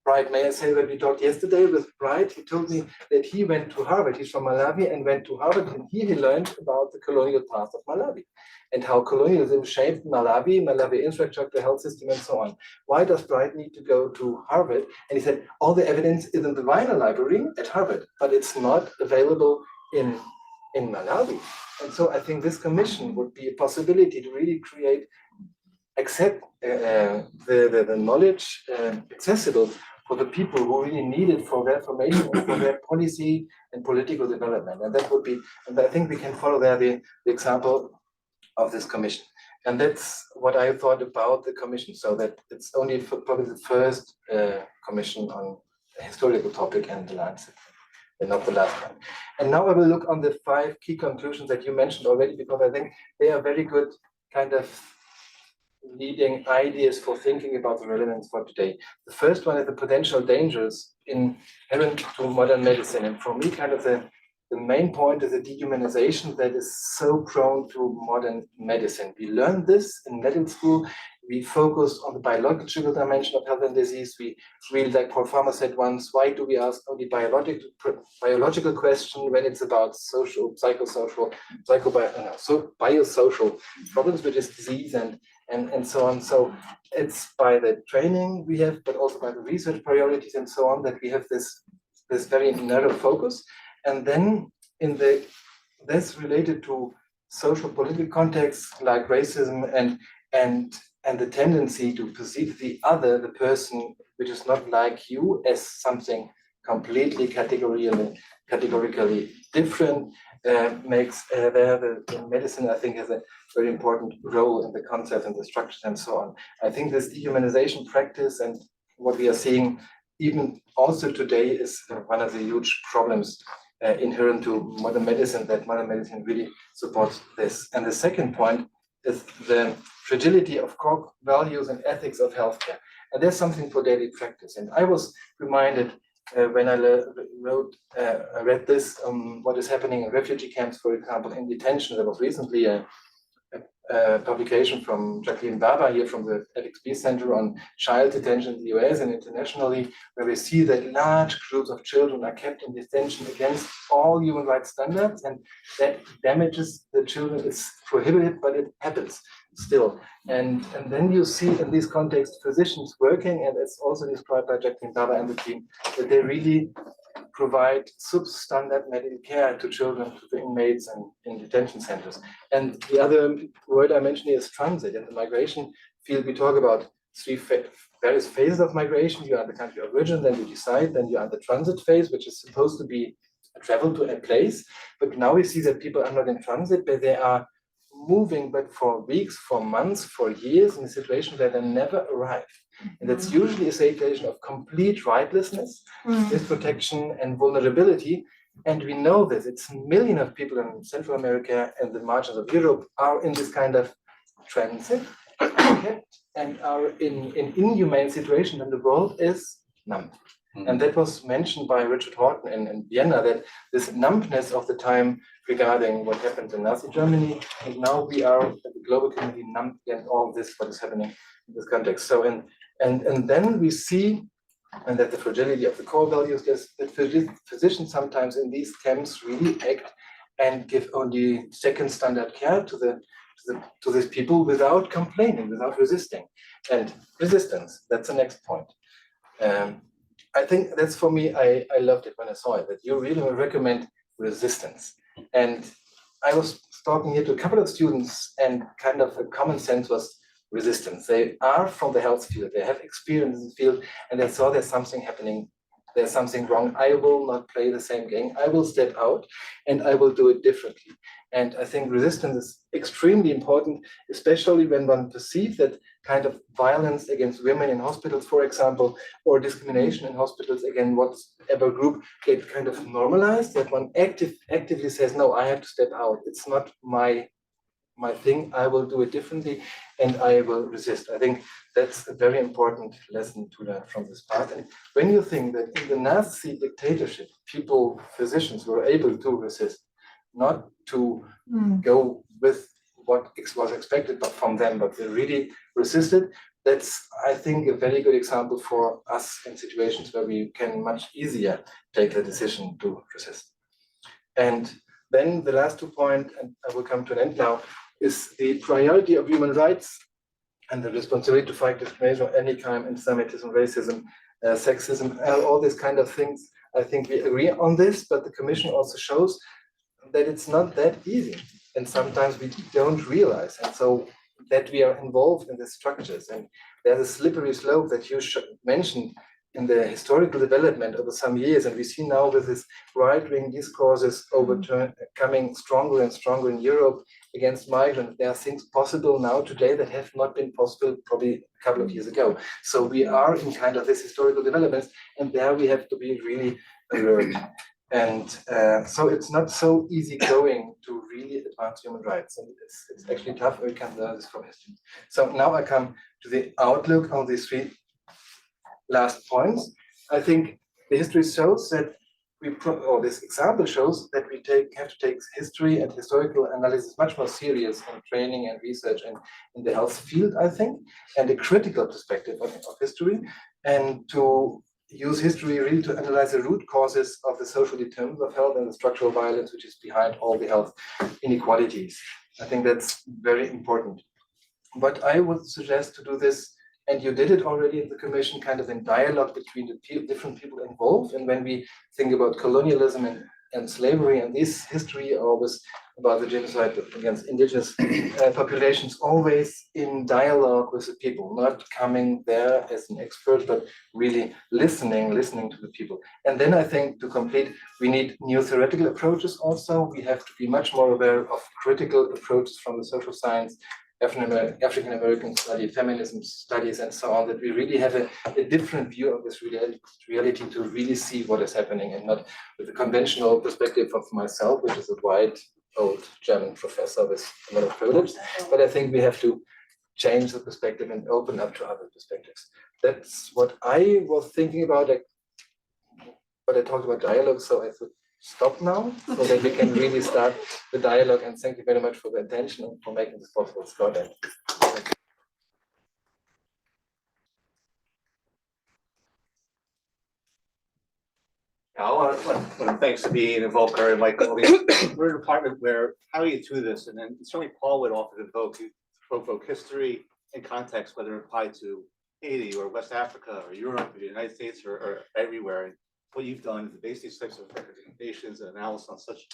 Bright, may I say that we talked yesterday with Bright? He told me that he went to Harvard. He's from Malawi and went to Harvard, and he learned about the colonial past of Malawi and how colonialism shaped Malawi infrastructure, health system, and so on. Why does Bright need to go to Harvard? And he said, all the evidence is in the Weiner Library at Harvard, but it's not available in Malawi. And so I think this commission would be a possibility to really create, accept the knowledge accessible for the people who really need it for their formation, for their policy and political development. And that would be, and I think we can follow there the example of this commission. And that's what I thought about the commission. So that it's only probably the first commission on a historical topic and the Lancet, and not the last one. And now I will look on the 5 key conclusions that you mentioned already, because I think they are very good kind of leading ideas for thinking about the relevance for today. The first one is the potential dangers inherent to modern medicine. And for me, kind of the main point is the dehumanization that is so prone to modern medicine. We learn this in medical school. we focused on the biological dimension of health and disease. We really, like Paul Farmer said once, why do we ask only biological question when it's about social, psychosocial, biosocial problems, which is disease and so on. So it's by the training we have, but also by the research priorities and so on, that we have this very narrow focus. And then that's related to social political contexts like racism and the tendency to perceive the other, the person which is not like you, as something completely categorically different, makes the medicine, I think, has a very important role in the concept and the structures and so on. I think this dehumanization practice and what we are seeing even also today is one of the huge problems inherent to modern medicine, that modern medicine really supports this. And the second point is the fragility of core values and ethics of healthcare. And there's something for daily practice. And I was reminded when I read this, what is happening in refugee camps, for example, in detention. There was recently a publication from Jacqueline Barber here from the FXB Center on child detention in the US and internationally, where we see that large groups of children are kept in detention against all human rights standards, and that damages the children. It's prohibited, but it happens still. And then you see in this context physicians working, and it's also described by Jacqueline Barber and the team, that they really provide substandard medical care to children, to the inmates and in detention centers. And the other word I mentioned here is transit. In the migration field, we talk about various phases of migration. You are in the country of origin, then you decide, then you are in the transit phase, which is supposed to be a travel to a place. But now we see that people are not in transit, but they are moving, but for weeks, for months, for years, in a situation where they never arrive. And that's usually a situation of complete rightlessness, misprotection, and vulnerability. And we know this. It's millions of people in Central America and the margins of Europe are in this kind of transit and are in inhumane situation, and the world is numb. And that was mentioned by Richard Horton in Vienna, that this numbness of the time regarding what happened in Nazi Germany, and now we are at the global community numb against all this, what is happening in this context. So and then we see, and that the fragility of the core values is that physicians sometimes in these camps really act and give only second standard care to these people without complaining, without resisting. And resistance, that's the next point. I think that's, for me, I loved it when I saw it, that you really recommend resistance. And I was talking here to a couple of students, and kind of a common sense was resistance. They are from the health field, they have experience in the field, and they saw there's something happening, there's something wrong. I will not play the same game. I will step out and I will do it differently. And I think resistance is extremely important, especially when one perceives that kind of violence against women in hospitals, for example, or discrimination in hospitals against whatever group get kind of normalized, that one actively says, no, I have to step out. It's not my thing. I will do it differently and I will resist. I think that's a very important lesson to learn from this part. And when you think that in the Nazi dictatorship, physicians were able to resist, not to go with what was expected from them, but they really resisted. That's, I think, a very good example for us in situations where we can much easier take the decision to resist. And then the last 2 points, and I will come to an end now, is the priority of human rights and the responsibility to fight discrimination of any kind, anti-Semitism, racism, sexism, all these kind of things. I think we agree on this, but the Commission also shows that it's not that easy. And sometimes we don't realize. And so that we are involved in the structures. And there's a slippery slope that you mentioned in the historical development over some years. And we see now with this right-wing discourses coming stronger and stronger in Europe against migrants. There are things possible now today that have not been possible probably a couple of years ago. So we are in kind of this historical developments, and there we have to be really alert. And so it's not so easy going to really advance human rights. And it's actually tough. We can learn this from history. So now I come to the outlook on these 3 last points. I think the history shows that this example shows that we have to take history and historical analysis much more serious in training and research and in the health field, I think, and a critical perspective of history, and to use history really to analyze the root causes of the social determinants of health and the structural violence which is behind all the health inequalities. I think that's very important. But I would suggest to do this, and you did it already in the commission, kind of in dialogue between the different people involved. And when we think about colonialism and slavery and this history, always about the genocide against indigenous populations, always in dialogue with the people, not coming there as an expert, but really listening to the people. And then I think to complete, we need new theoretical approaches also. We have to be much more aware of critical approaches from the social science, African American study, feminism studies, and so on, that we really have a different view of this reality to really see what is happening, and not with the conventional perspective of myself, which is a white, old German professor with a lot of privilege. But I think we have to change the perspective and open up to other perspectives. That's what I was thinking about, but I talked about dialogue, so I should stop now so that we can really start the dialogue. And thank you very much for the attention and for making this possible, Scott. I want to thanks to Dean and Volker and Michael. We're in a department where how do you get through this? And then certainly Paul would often evoke history and context, whether applied to Haiti or West Africa or Europe or the United States or everywhere. And what you've done to base these types of recommendations and analysis on such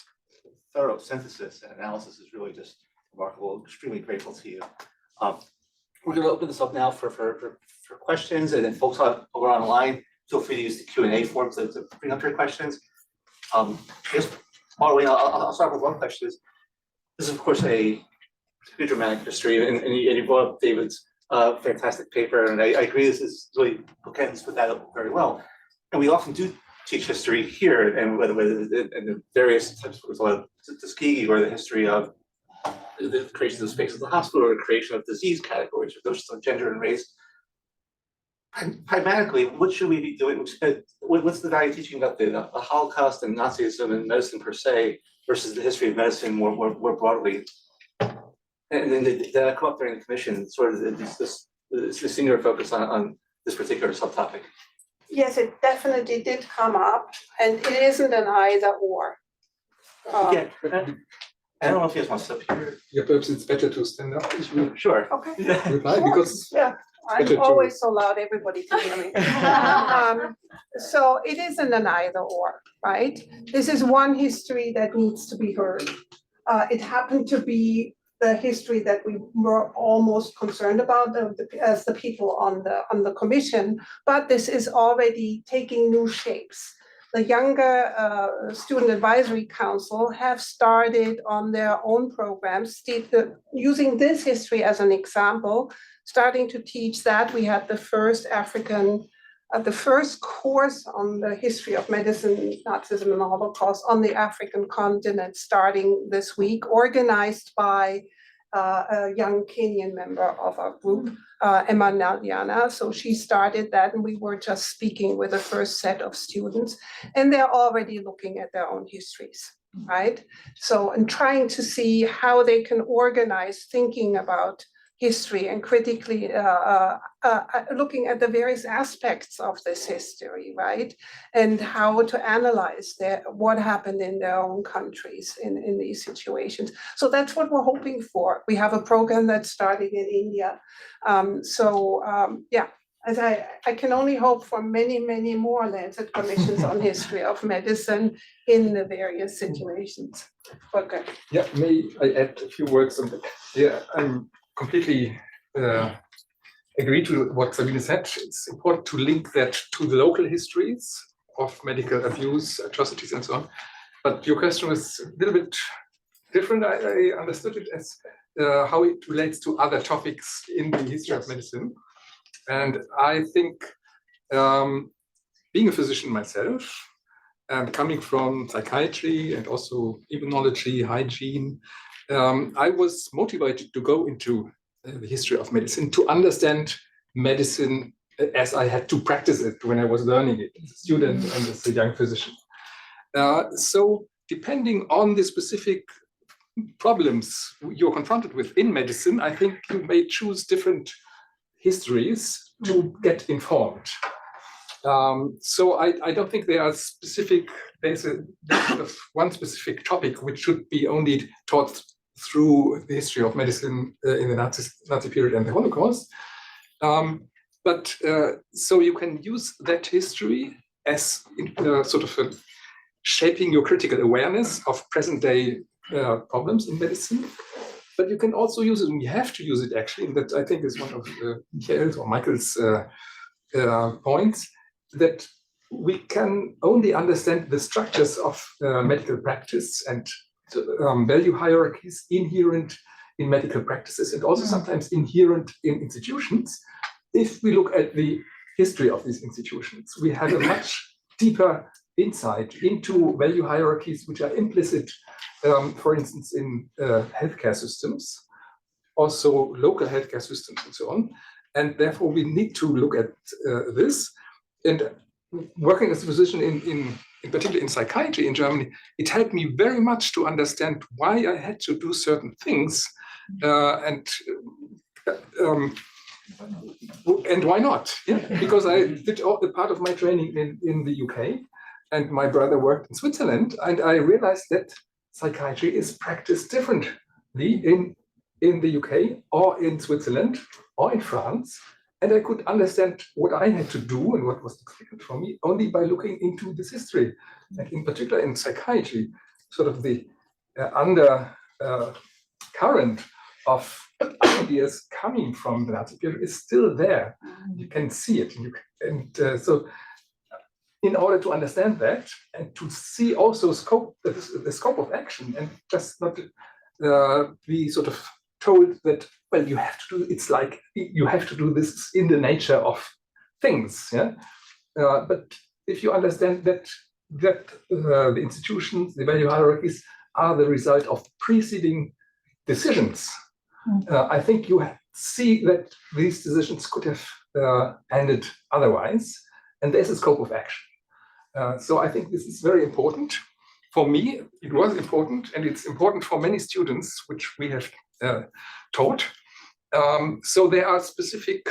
thorough synthesis and analysis is really just remarkable. Extremely grateful to you. We're going to open this up now for questions, and then folks over online, feel free to use the Q&A form to bring up your questions. Just Marlene, I'll start with one question. This is of course a dramatic history, and you brought up David's fantastic paper, and I agree this is really bookends with that very well. And we often do teach history here, and whether in the various types of Tuskegee or the history of the creation of space at the hospital or the creation of disease categories, or those of gender and race. Pragmatically, what should we be doing? What's the value of teaching about the Holocaust and Nazism and medicine per se versus the history of medicine more broadly? And then did that come up during the commission, sort of this singular focus on this particular subtopic? Yes, it definitely did come up, and it isn't an either or. Yeah, I don't know if you guys want to sit here. Yeah, perhaps it's better to stand up if you Sure. Okay. reply, because Yeah, better I'm to- always so loud, everybody can hear me. So it isn't an either or, right? This is one history that needs to be heard. It happened to be the history that we were almost concerned about as the people on the commission, but this is already taking new shapes. The younger Student Advisory Council have started on their own programs, using this history as an example, starting to teach that. We had the first course on the history of medicine, Nazism and the Holocaust on the African continent starting this week, organized by a young Kenyan member of our group, Emma Naliana. So she started that, and we were just speaking with the first set of students, and they're already looking at their own histories, right? So, and trying to see how they can organize thinking about history and critically looking at the various aspects of this history, right? And how to analyze what happened in their own countries in these situations. So that's what we're hoping for. We have a program that started in India. Yeah, as I can only hope for many, many more Lancet Commissions on history of medicine in the various situations. Okay. yeah, may I add a few words on that? Yeah, I'm completely agree to what Sabine said. It's important to link that to the local histories of medical abuse, atrocities, and so on. But your question was a little bit different. I understood it as how it relates to other topics in the history of medicine. And I think being a physician myself, coming from psychiatry and also immunology, hygiene, I was motivated to go into the history of medicine to understand medicine as I had to practice it when I was learning it as a student and as a young physician. So depending on the specific problems you're confronted with in medicine, I think you may choose different histories to get informed. So I don't think there are there's one specific topic which should be only taught through the history of medicine in the Nazi period and the Holocaust. So you can use that history as sort of shaping your critical awareness of present day problems in medicine. But you can also use it, and you have to use it actually, and that I think is one of Michael's points, that we can only understand the structures of medical practice and value hierarchies inherent in medical practices and also sometimes inherent in institutions. If we look at the history of these institutions, we have a much deeper insight into value hierarchies which are implicit, for instance, in healthcare systems, also local healthcare systems and so on. And therefore we need to look at this. And working as a physician in particular in psychiatry in Germany, it helped me very much to understand why I had to do certain things and why not? Yeah, because I did all the part of my training in the UK, and my brother worked in Switzerland, and I realized that psychiatry is practiced differently in the UK or in Switzerland or in France. And I could understand what I had to do and what was expected from me only by looking into this history. And in particular in psychiatry, sort of the current of ideas coming from the Nazi period is still there. You can see it. So in order to understand that and to see also the scope of action and just not be sort of told that, well, you have to do, it's like you have to do this in the nature of things. Yeah. But if you understand that the institutions, the value hierarchies are the result of preceding decisions, I think you see that these decisions could have ended otherwise, and there's a scope of action. So I think this is very important. For me, it was important, and it's important for many students, which we have taught. So there are specific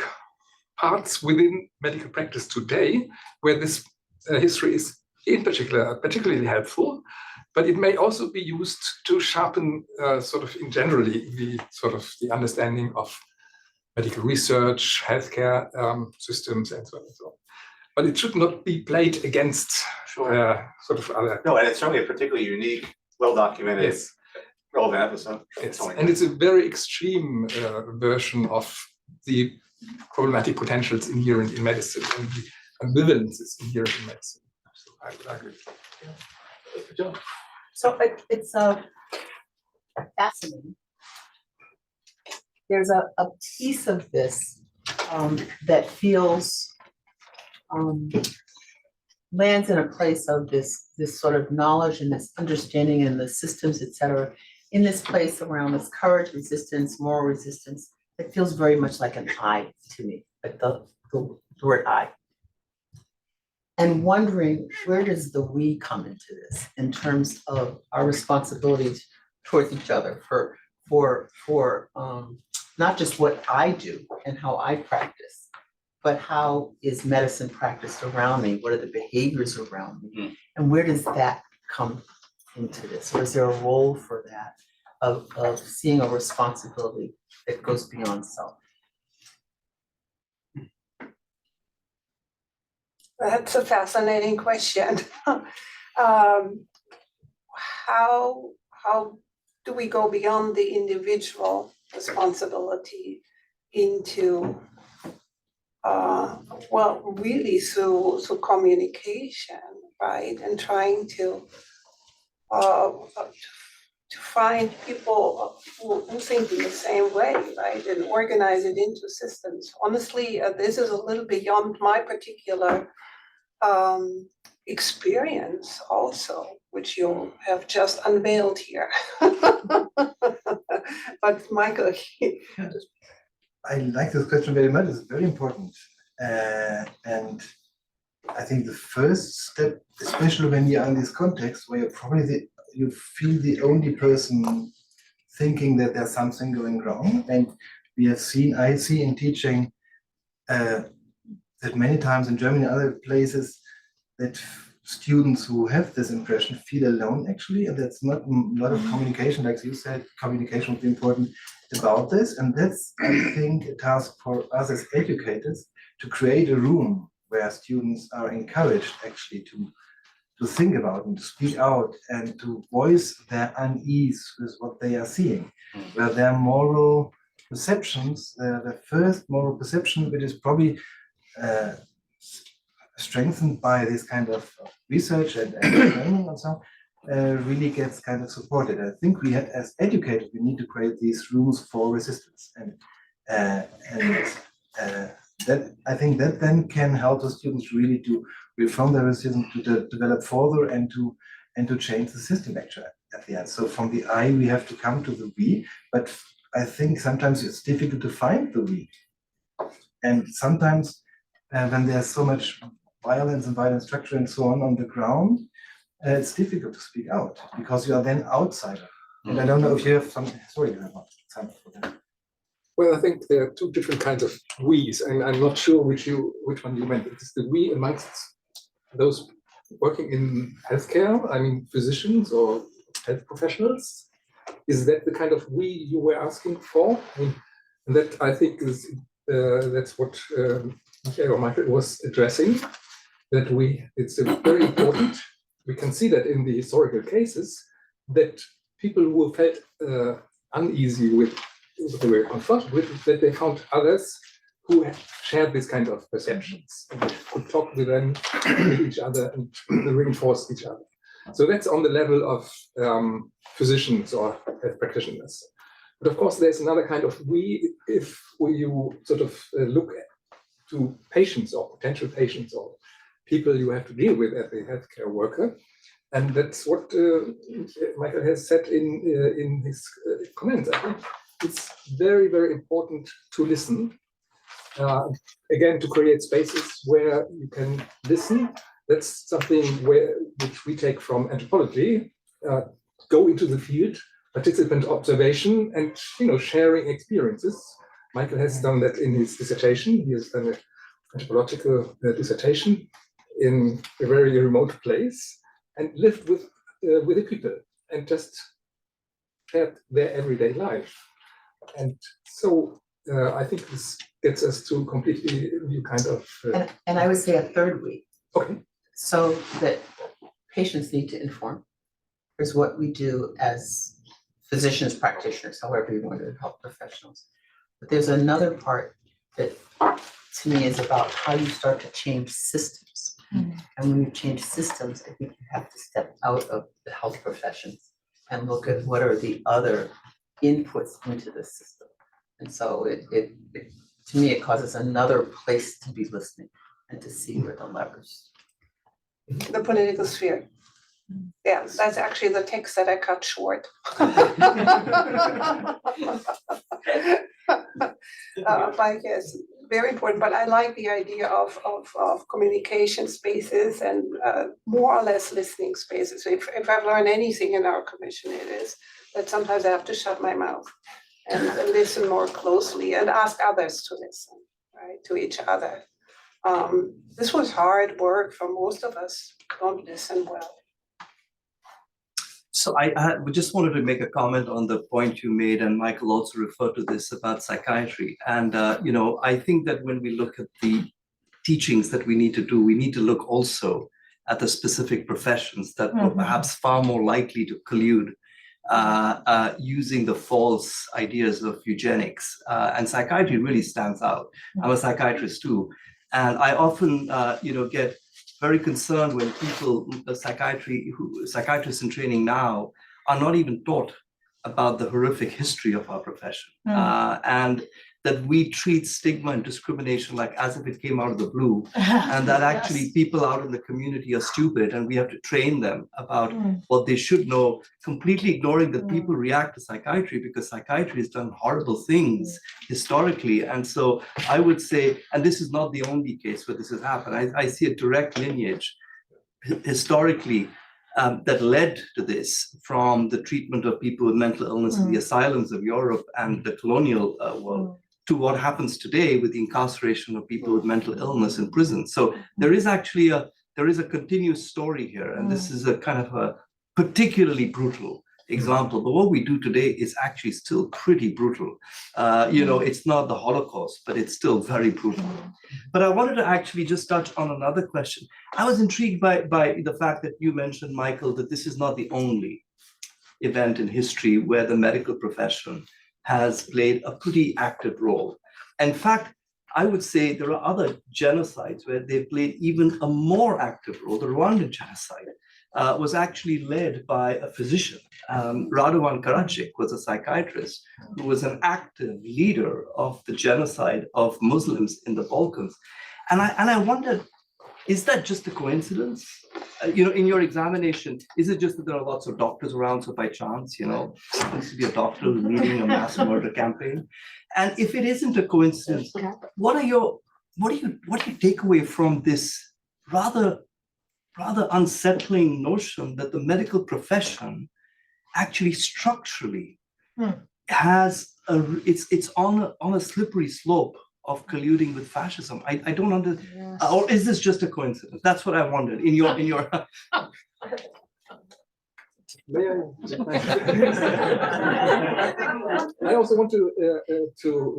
parts within medical practice today where this history is in particularly helpful, but it may also be used to sharpen sort of in generally the understanding of medical research, healthcare systems, and so on and so on. But it should not be played against sort of other. No, and it's certainly a particularly unique, well-documented, Yes. relevant episode. Yes. And it's a very extreme version of the problematic potentials inherent in medicine and the ambivalences inherent in medicine. So I would agree. Yeah. So it's fascinating. There's a piece of this that feels lands in a place of this sort of knowledge and this understanding and the systems, et cetera, in this place around this courage, resistance, moral resistance. It feels very much like an I to me, like the word I. And wondering, where does the we come into this in terms of our responsibilities towards each other for not just what I do and how I practice, but how is medicine practiced around me? What are the behaviors around me? And where does that come into this? Or is there a role for that of seeing a responsibility that goes beyond self? That's a fascinating question. How do we go beyond the individual responsibility into, well, really through communication, right? And trying to find people who think in the same way, right? And organize it into systems. Honestly, this is a little beyond my particular experience also, which you have just unveiled here. But Michael, I like this question very much. It's very important. And I think the first step, especially when you're in this context where you're probably you feel the only person thinking that there's something going wrong, and I see in teaching that many times in Germany and other places that students who have this impression feel alone actually, and that's not a lot of communication, like you said, communication would be important about this, and that's, I think, a task for us as educators to create a room where students are encouraged actually to think about and to speak out and to voice their unease with what they are seeing, where their moral perceptions, the first moral perception, which is probably strengthened by this kind of research and training and so really gets kind of supported. I think we have, as educators, we need to create these rooms for resistance, and that I think that then can help the students really to reform their resistance, to develop further, and to change the system actually at the end. So from the I, we have to come to the we, but I think sometimes it's difficult to find the we, and sometimes when there's so much violence and violent structure and so on the ground, it's difficult to speak out because you are then outsider. And I don't know if you have some. Sorry, you have time for that. Well, I think there are two different kinds of we's, and I'm not sure which one you meant. It's the we amongst those working in healthcare, I mean physicians or health professionals. Is that the kind of we you were asking for? I mean, and that I think is that's what Michael was addressing. That it's very important. We can see that in the historical cases that people who felt uneasy with what they were confronted with, that they found others who shared this kind of perceptions and could talk with them, with each other, and reinforce each other. So that's on the level of physicians or health practitioners. But of course, there's another kind of we, if you sort of look to patients or potential patients or people you have to deal with as a healthcare worker. And that's what Michael has said in his comments. I think it's very, very important to listen. Again, to create spaces where you can listen. That's something which we take from anthropology. Go into the field, participant observation, and sharing experiences. Michael has done that in his dissertation. He has done an anthropological dissertation in a very remote place and lived with the people and just shared their everyday life. And so I think this gets us to completely new kind of. And I would say a third we. Okay. So that patients need to inform. Here's what we do as physicians, practitioners, however you want to help professionals. But there's another part that to me is about how you start to change systems. And when you change systems, I think you have to step out of the health professions and look at what are the other inputs into the system. And so it to me, it causes another place to be listening and to see where the levers. The political sphere. Yeah, that's actually the text that I cut short. But yes, very important. But I like the idea of communication spaces and more or less listening spaces. If I've learned anything in our commission, it is that sometimes I have to shut my mouth and listen more closely and ask others to listen, right, to each other. This was hard work for most of us who don't listen well. So I just wanted to make a comment on the point you made, and Michael also referred to this about psychiatry. And I think that when we look at the teachings that we need to do, we need to look also at the specific professions that were perhaps far more likely to collude using the false ideas of eugenics. And psychiatry really stands out. I'm a psychiatrist too. And I often, get very concerned when people, psychiatrists in training now are not even taught about the horrific history of our profession. And that we treat stigma and discrimination like as if it came out of the blue, and that actually people out in the community are stupid and we have to train them about what they should know, completely ignoring that people react to psychiatry because psychiatry has done horrible things historically. And so I would say, and this is not the only case where this has happened, I see a direct lineage historically that led to this, from the treatment of people with mental illness in the asylums of Europe and the colonial world, to what happens today with the incarceration of people with mental illness in prison. So there is actually a continuous story here, and this is a kind of a particularly brutal example. But what we do today is actually still pretty brutal. It's not the Holocaust, but it's still very brutal. But I wanted to actually just touch on another question. I was intrigued by the fact that you mentioned, Michael, that this is not the only event in history where the medical profession has played a pretty active role. In fact, I would say there are other genocides where they've played even a more active role. The Rwandan genocide was actually led by a physician. Radovan Karadzic was a psychiatrist who was an active leader of the genocide of Muslims in the Balkans. And I wondered, is that just a coincidence? In your examination, is it just that there are lots of doctors around, so by chance, happens to be a doctor who's leading a mass murder campaign? And if it isn't a coincidence, what do you take away from this rather unsettling notion that the medical profession actually structurally has it's on a slippery slope of colluding with fascism? I don't understand. Or is this just a coincidence? That's what I wondered in your May I also want to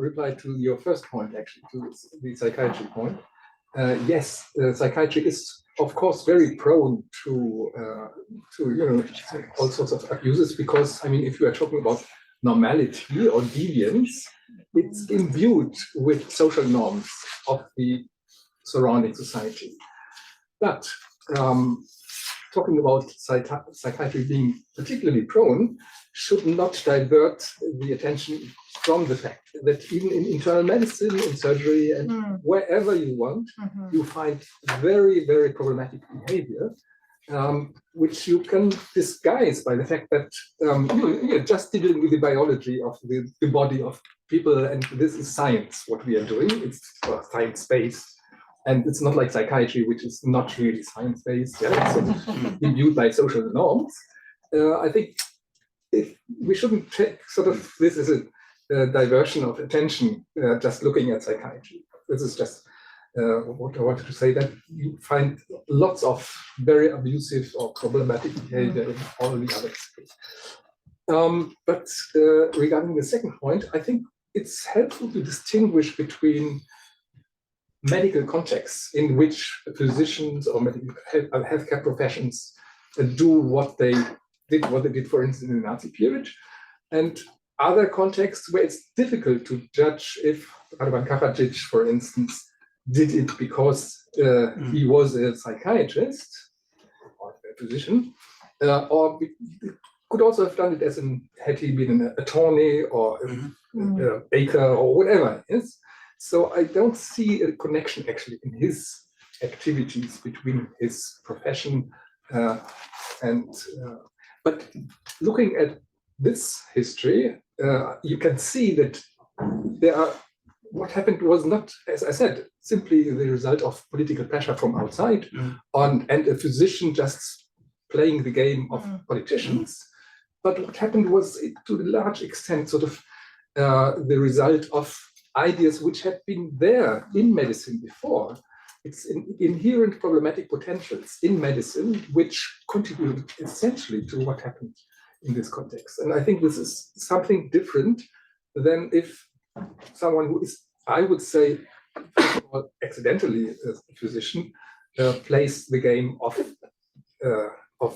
reply to your first point, actually, to the psychiatry point. Yes, psychiatry is, of course, very prone to all sorts of abuses, because, if you are talking about normality or deviance, it's imbued with social norms of the surrounding society. But talking about psychiatry being particularly prone should not divert the attention from the fact that even in internal medicine, in surgery, and wherever you want, you find very, very problematic behavior, which you can disguise by the fact that you're just dealing with the biology of the body of people, and this is science, what we are doing. It's science-based. And it's not like psychiatry, which is not really science-based. It's sort of imbued by social norms. I think we shouldn't take this as a diversion of attention, just looking at psychiatry. This is just what I wanted to say, that you find lots of very abusive or problematic behavior in all the other cases. But regarding the second point, I think it's helpful to distinguish between medical contexts in which physicians or medical healthcare professions do what they did, for instance, in the Nazi period, and other contexts where it's difficult to judge if Radovan Karadzic, for instance, did it because he was a psychiatrist or a physician, or could also have done it had he been an attorney or a baker or whatever it is. So I don't see a connection actually in his activities between his profession but looking at this history, you can see that what happened was not, as I said, simply the result of political pressure from outside and a physician just playing the game of politicians. But what happened was, to a large extent, sort of the result of ideas which had been there in medicine before. It's inherent problematic potentials in medicine which contribute essentially to what happened in this context. And I think this is something different than if someone who is, I would say, accidentally a physician, plays the game of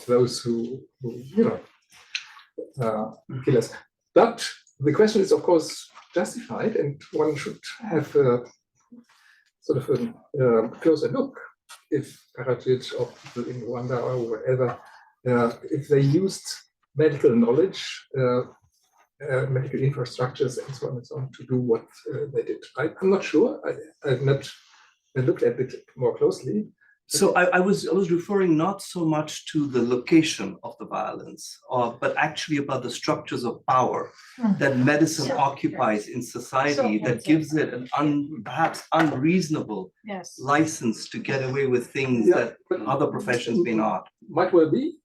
those who kill us. But the question is, of course, justified, and one should have a closer look if Karadzic or people in Rwanda or wherever, if they used medical knowledge medical infrastructures and so on to do what they did. I'm not sure. I've not looked at it more closely. So I was referring not so much to the location of the violence, but actually about the structures of power that medicine occupies in society that gives it an perhaps unreasonable Yes. license to get away with things that other professions may not. Might well be,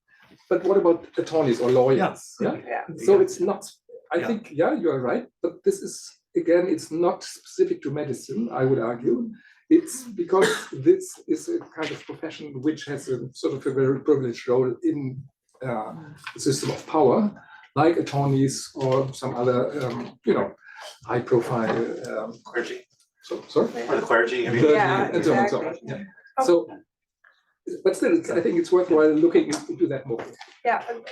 but what about attorneys or lawyers? Yeah. Yeah. So it's not. I Yeah. think you are right, but this is again, it's not specific to medicine. I would argue. It's because this is a kind of profession which has a sort of a very privileged role in the system of power, like attorneys or some other, high-profile Clergy, So, sorry. or the clergy. I mean, Yeah, And so on and so on. exactly. Yeah. So, but still, I think it's worthwhile looking into that more. Yeah, and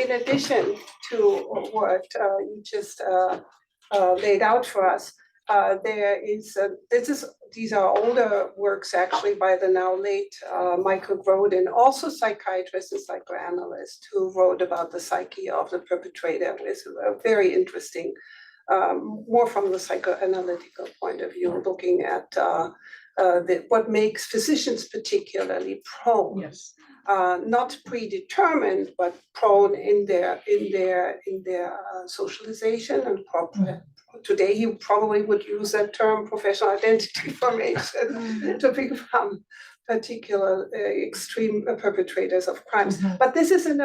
in addition to what you just laid out for us, there is, these are older works actually by the now late Michael Grodin, also psychiatrist and psychoanalyst, who wrote about the psyche of the perpetrator with a very interesting, more from the psychoanalytical point of view, looking at what makes physicians particularly prone. Yes. Not predetermined, but prone in their socialization and today he probably would use that term professional identity formation to become particular extreme perpetrators of crimes. But this is in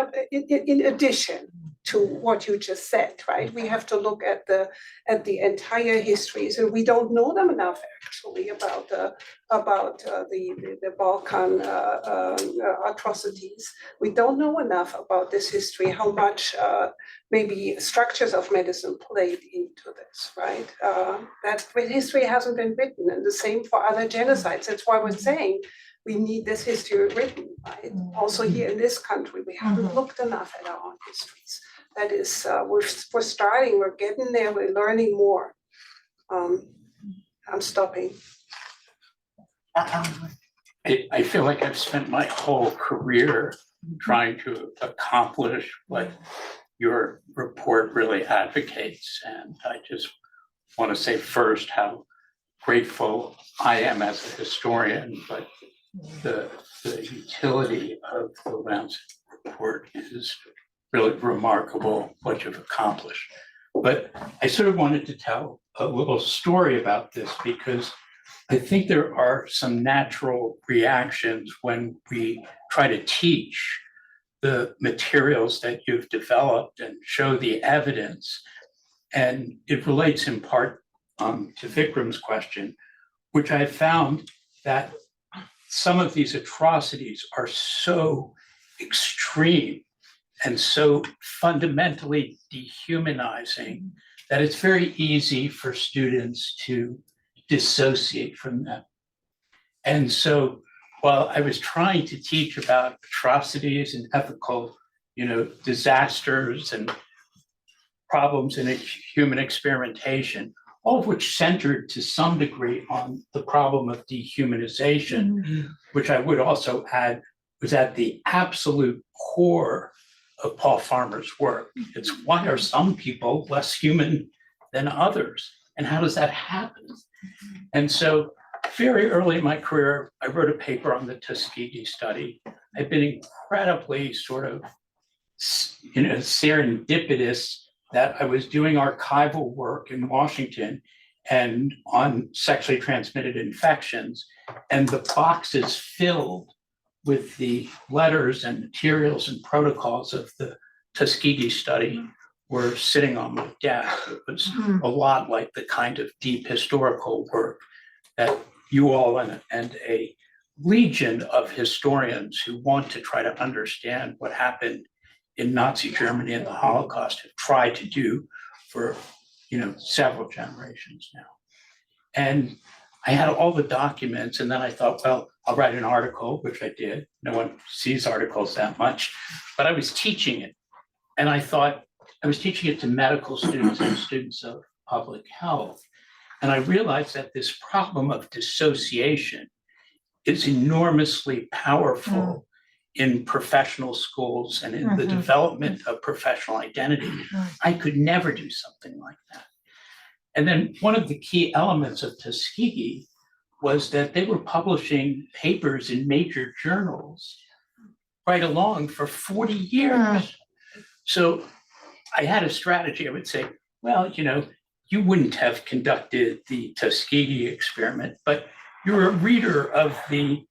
addition to what you just said, right? We have to look at the entire histories, and we don't know them enough actually about the Balkan atrocities. We don't know enough about this history, how much maybe structures of medicine played into this, right? That history hasn't been written, and the same for other genocides. That's why we're saying we need this history written, right? Also here in this country, we haven't looked enough at our own histories. That is, we're starting, we're getting there, we're learning more. I'm stopping. I feel like I've spent my whole career trying to accomplish what your report really advocates. And I just want to say first how grateful I am as a historian, but the utility of the Lancet report is really remarkable what you've accomplished. But I sort of wanted to tell a little story about this because I think there are some natural reactions when we try to teach the materials that you've developed and show the evidence. And it relates in part to Vikram's question, which I found that some of these atrocities are so extreme and so fundamentally dehumanizing that it's very easy for students to dissociate from them. And so while I was trying to teach about atrocities and ethical, disasters and problems in human experimentation, all of which centered to some degree on the problem of dehumanization, which I would also add was at the absolute core of Paul Farmer's work. It's why are some people less human than others? And how does that happen? And so very early in my career, I wrote a paper on the Tuskegee study. I've been incredibly sort of, serendipitous that I was doing archival work in Washington and on sexually transmitted infections, and the boxes filled with the letters and materials and protocols of the Tuskegee study were sitting on my desk. It was a lot like the kind of deep historical work that you all and a legion of historians who want to try to understand what happened in Nazi Germany and the Holocaust have tried to do for several generations now. And I had all the documents, and then I thought, well, I'll write an article, which I did. No one sees articles that much, but I was teaching it. And I thought I was teaching it to medical students and students of public health. And I realized that this problem of dissociation is enormously powerful in professional schools and in the development of professional identity. I could never do something like that. And then one of the key elements of Tuskegee was that they were publishing papers in major journals right along for 40 years. So I had a strategy. I would say, well, you wouldn't have conducted the Tuskegee experiment, but you're a reader of the,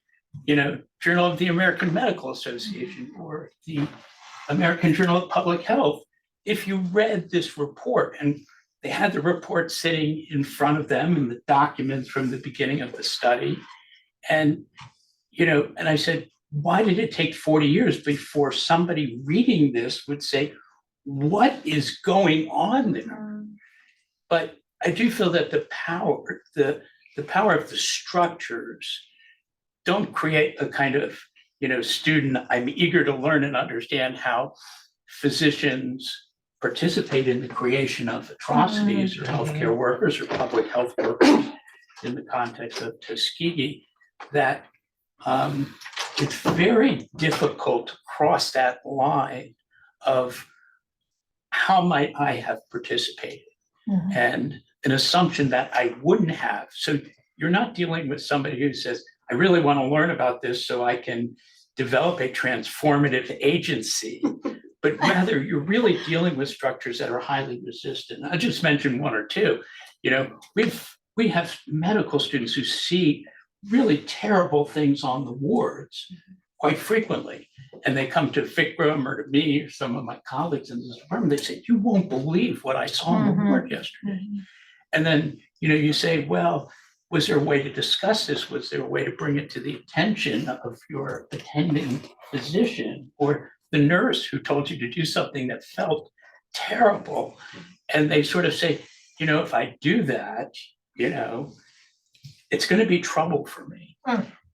Journal of the American Medical Association or the American Journal of Public Health. If you read this report, and they had the report sitting in front of them and the documents from the beginning of the study, and I said, why did it take 40 years before somebody reading this would say, what is going on there? But I do feel that the power of the structures don't create the kind of, student, I'm eager to learn and understand how physicians participate in the creation of atrocities, or healthcare workers or public health workers in the context of Tuskegee, that it's very difficult to cross that line of how might I have participated, and an assumption that I wouldn't have. So you're not dealing with somebody who says, I really want to learn about this so I can develop a transformative agency, but rather you're really dealing with structures that are highly resistant. I'll just mention one or two. We have medical students who see really terrible things on the wards quite frequently. And they come to Vikram or to me or some of my colleagues in this department, they say, you won't believe what I saw on the ward yesterday. And then, you say, well, was there a way to discuss this? Was there a way to bring it to the attention of your attending physician or the nurse who told you to do something that felt terrible? And they sort of say, if I do that, it's going to be trouble for me.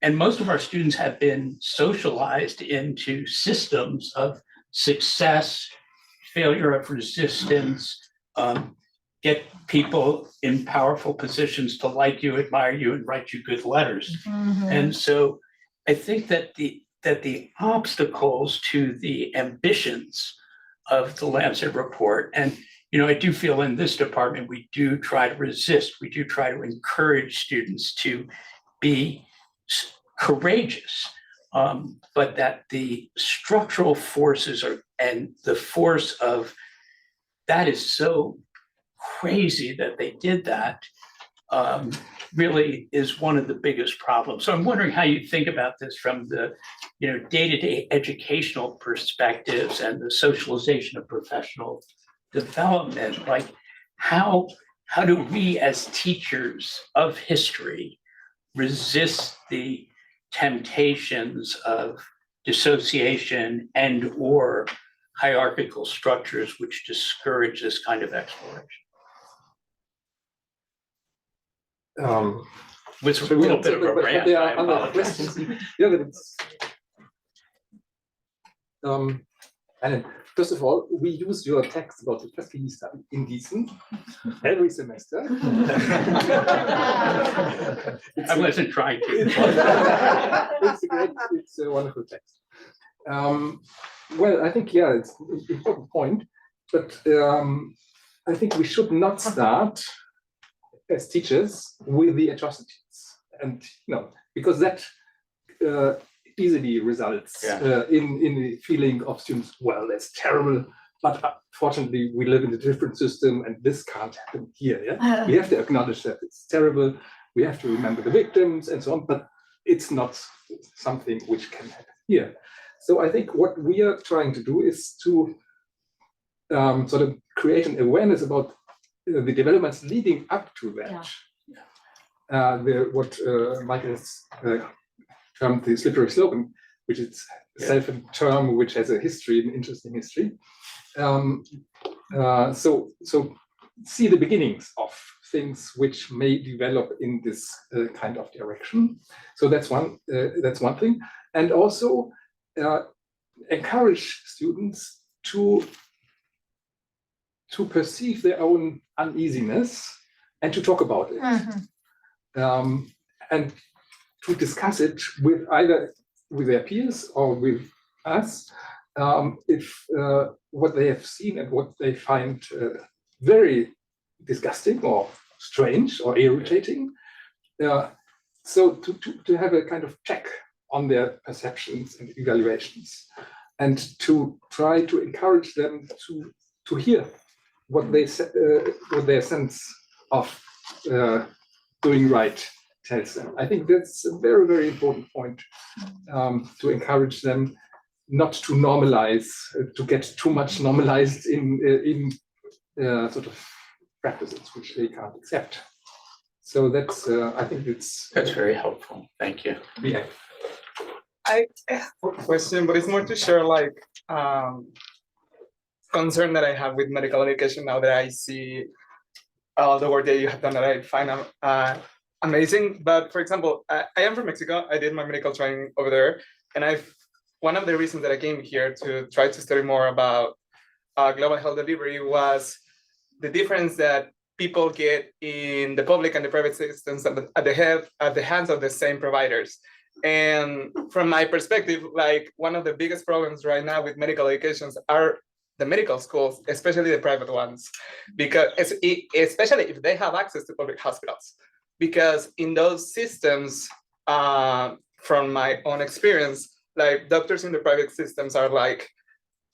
And most of our students have been socialized into systems of success, failure of resistance, get people in powerful positions to like you, admire you, and write you good letters. And so I think that the obstacles to the ambitions of the Lancet report, and I do feel in this department, we do try to resist, we do try to encourage students to be courageous, but that the structural forces and the force of that is so crazy that they did that, really is one of the biggest problems. So I'm wondering how you think about this from the day-to-day educational perspectives and the socialization of professional development. Like how do we as teachers of history resist the temptations of dissociation and or hierarchical structures which discourage this kind of exploration? With a little bit of a rant, there I are other apologize. questions. Yeah, but it's, and first of all, we use your text about the Tuskegee study in Gießen every semester. I wasn't trying to. It's a wonderful text. Well, I think, yeah, it's an important point, but I think we should not start as teachers with the atrocities, and because that easily results in the feeling of students, well, that's terrible, but fortunately we live in a different system and this can't happen here. Yeah? We have to acknowledge that it's terrible, we have to remember the victims and so on, but it's not something which can happen here. So I think what we are trying to do is to sort of create an awareness about the developments leading up to that. What Michael has termed the slippery slope, which is itself a term which has a history, an interesting history. So see the beginnings of things which may develop in this kind of direction. So that's one thing, and also encourage students to perceive their own uneasiness and to talk about it, and to discuss it with either with their peers or with us if what they have seen and what they find very disgusting or strange or irritating. So to have a kind of check on their perceptions and evaluations, and to try to encourage them to hear what what their sense of doing right tells them. I think that's a very, very important point, to encourage them not to normalize, to get too much normalized in sort of practices which they can't accept. So that's, I think That's very helpful. Thank you. yeah. I have a question, but it's more to share like concern that I have with medical education now that I see all the work that you have done that I find amazing. But for example, I am from Mexico. I did my medical training over there, and one of the reasons that I came here to try to study more about global health delivery was the difference that people get in the public and the private systems at the hands of the same providers. And from my perspective, like one of the biggest problems right now with medical educations are the medical schools, especially the private ones, because especially if they have access to public hospitals, because in those systems, from my own experience, like doctors in the private systems are like,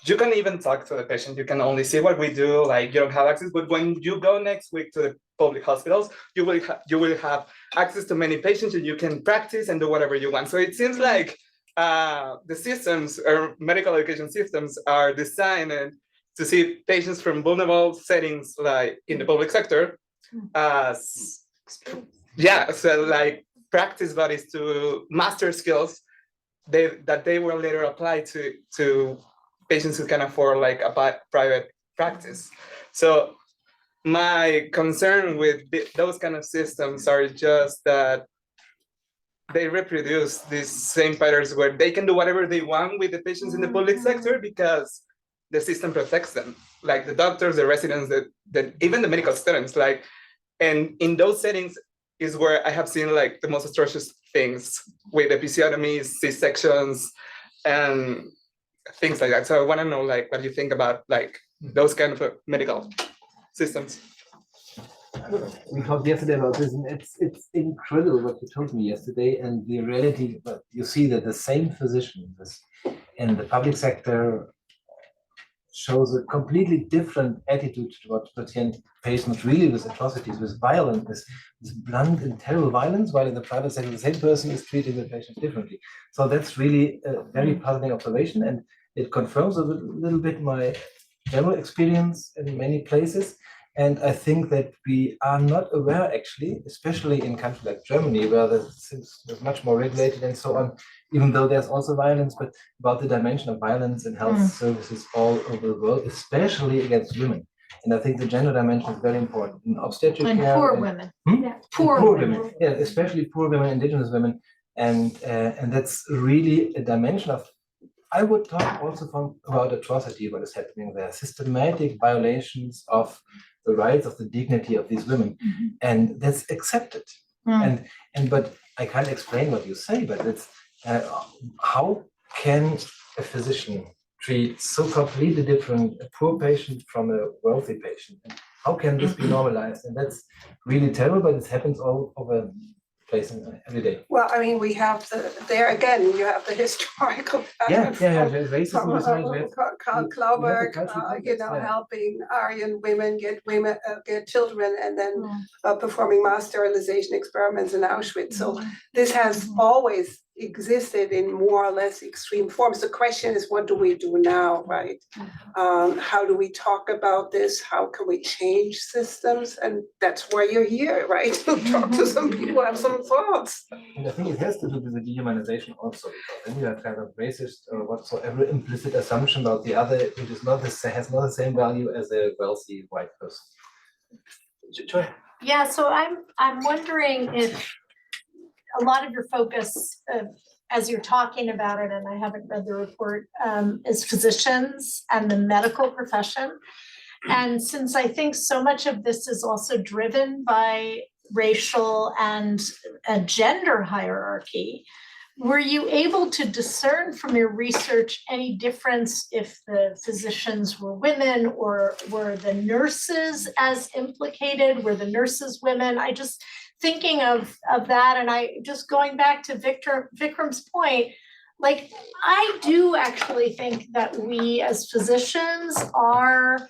you can even talk to the patient, you can only see what we do, like you don't have access, but when you go next week to the public hospitals, you will have access to many patients and you can practice and do whatever you want. So it seems like the systems or medical education systems are designed to see patients from vulnerable settings like in the public sector as, so like practice bodies to master skills that they will later apply to patients who can afford like a private practice. So my concern with those kind of systems are just that they reproduce these same patterns where they can do whatever they want with the patients in the public sector because the system protects them, like the doctors, the residents, even the medical students. Like, and in those settings is where I have seen like the most atrocious things with episiotomies, C-sections, and things like that. So I want to know like what you think about like those kind of medical systems. We talked yesterday about this, and it's incredible what you told me yesterday, and the reality. But you see that the same physician in the public sector shows a completely different attitude towards patients really with atrocities, with violence, with blunt and terrible violence, while in the private sector the same person is treating the patient differently. So that's really a very puzzling observation, and it confirms a little bit my general experience in many places. And I think that we are not aware, actually, especially in countries like Germany, where there's much more regulated and so on, even though there's also violence, but about the dimension of violence in health services all over the world, especially against women. And I think the gender dimension is very important in obstetric and care. Poor women. Yeah, Poor women. Yeah, especially poor women, indigenous women. And that's really a dimension of, I would talk also about atrocity, what is happening there, systematic violations of the rights of the dignity of these women, and that's accepted. But I can't explain what you say, but it's how can a physician treat so completely different a poor patient from a wealthy patient? And how can this be normalized? And that's really terrible, but it happens all over place every day. Well, I mean, we have there again, you have the historical Racism, Karl Klauberg, helping Aryan women get children and then performing mass sterilization experiments in Auschwitz. So this has always existed in more or less extreme forms. The question is, what do we do now, right? How do we talk about this? How can we change systems? And that's why you're here, right? To talk to some people, have some thoughts. And I think it has to do with the dehumanization also, because then you have kind of racist or whatsoever implicit assumption about the other, which is has not the same value as a wealthy white person. Yeah, so I'm wondering if a lot of your focus, as you're talking about it, and I haven't read the report, is physicians and the medical profession. And since I think so much of this is also driven by racial and a gender hierarchy, were you able to discern from your research any difference if the physicians were women or were the nurses as implicated? Were the nurses women? I just thinking of that, and I just going back to Vikram's point, like I do actually think that we as physicians are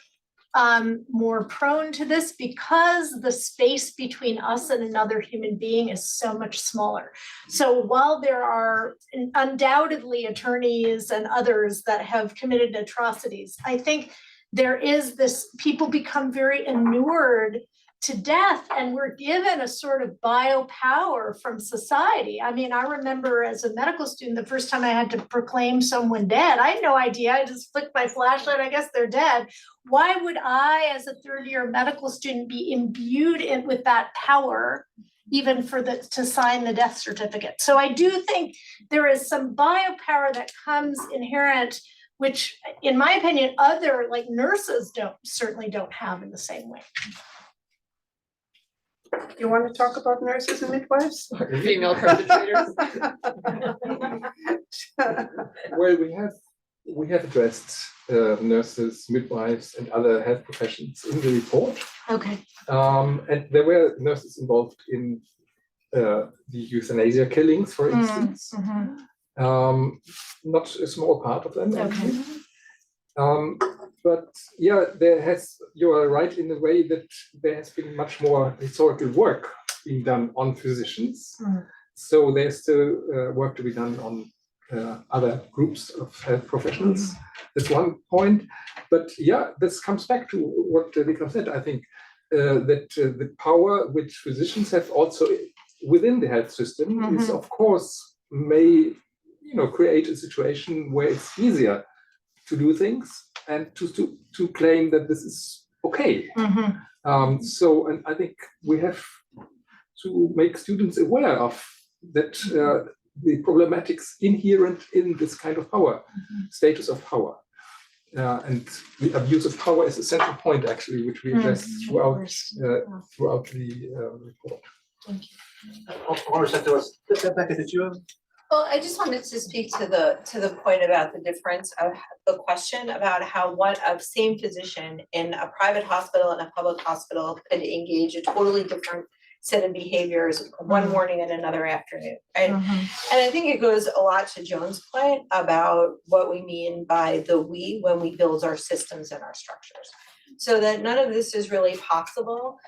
more prone to this because the space between us and another human being is so much smaller. So while there are undoubtedly attorneys and others that have committed atrocities, I think there is this, people become very inured to death, and we're given a sort of biopower from society. I mean, I remember as a medical student, the first time I had to proclaim someone dead, I had no idea. I just flicked my flashlight, I guess they're dead. Why would I, as a third-year medical student, be imbued with that power, even for to sign the death certificate? So I do think there is some biopower that comes inherent, which, in my opinion, other like nurses certainly don't have in the same way. You want to talk about nurses and midwives? Female perpetrators. Well, we have addressed nurses, midwives, and other health professions in the report. Okay. And there were nurses involved in the euthanasia killings, for instance. Not a small part of them, actually. But yeah, you are right in the way that there has been much more historical work being done on physicians. So there's still work to be done on other groups of health professionals. That's one point. But yeah, this comes back to what Vikram said. I think that the power which physicians have also within the health system is, of course, may create a situation where it's easier to do things and to claim that this is okay. So, and I think we have to make students aware of that the problematics inherent in this kind of power, status of power. And the abuse of power is a central point, actually, which we address throughout the report. Thank you. Becca, did you? Well, I just wanted to speak to the point about the difference of the question about how a same physician in a private hospital and a public hospital could engage a totally different set of behaviors one morning and another afternoon, right? And I think it goes a lot to Joan's point about what we mean by the we when we build our systems and our structures. So that none of this is really possible.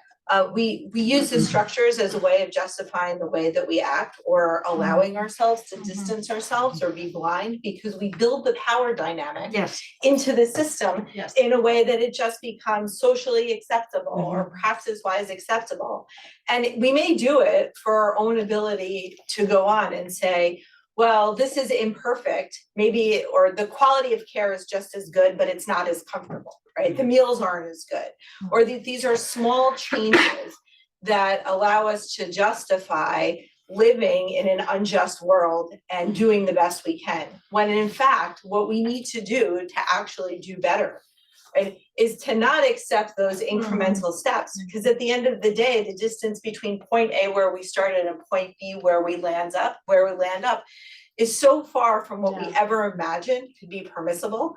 We use the structures as a way of justifying the way that we act or allowing ourselves to distance ourselves or be blind, because we build the power dynamic into the system in a way that it just becomes socially acceptable or praxis-wise acceptable. And we may do it for our own ability to go on and say, well, this is imperfect, maybe, or the quality of care is just as good, but it's not as comfortable, right? The meals aren't as good, or these are small changes that allow us to justify living in an unjust world and doing the best we can, when in fact, what we need to do to actually do better, right, is to not accept those incremental steps, because at the end of the day, the distance between point A where we started and point B where we land up is so far from what we ever imagined could be permissible,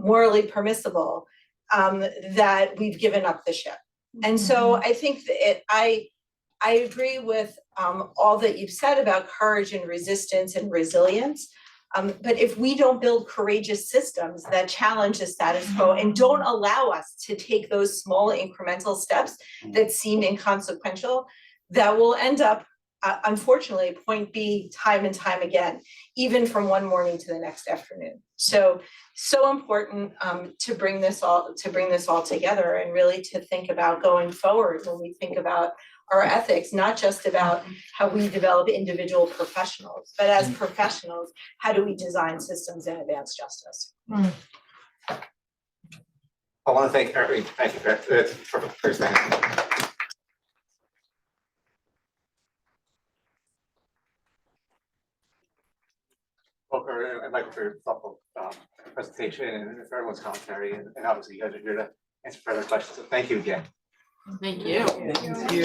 morally permissible, that we've given up the ship. And so I think that I agree with all that you've said about courage and resistance and resilience. But if we don't build courageous systems that challenge the status quo and don't allow us to take those small incremental steps that seem inconsequential, that will end up, unfortunately, point B time and time again, even from one morning to the next afternoon. So important to bring this all together and really to think about going forward when we think about our ethics, not just about how we develop individual professionals, but as professionals, how do we design systems and advance justice? I want to thank everybody. Thank you for saying. And Michael, for your thoughtful presentation and for everyone's commentary, and obviously you guys are here to answer further questions. So thank you again. Thank you.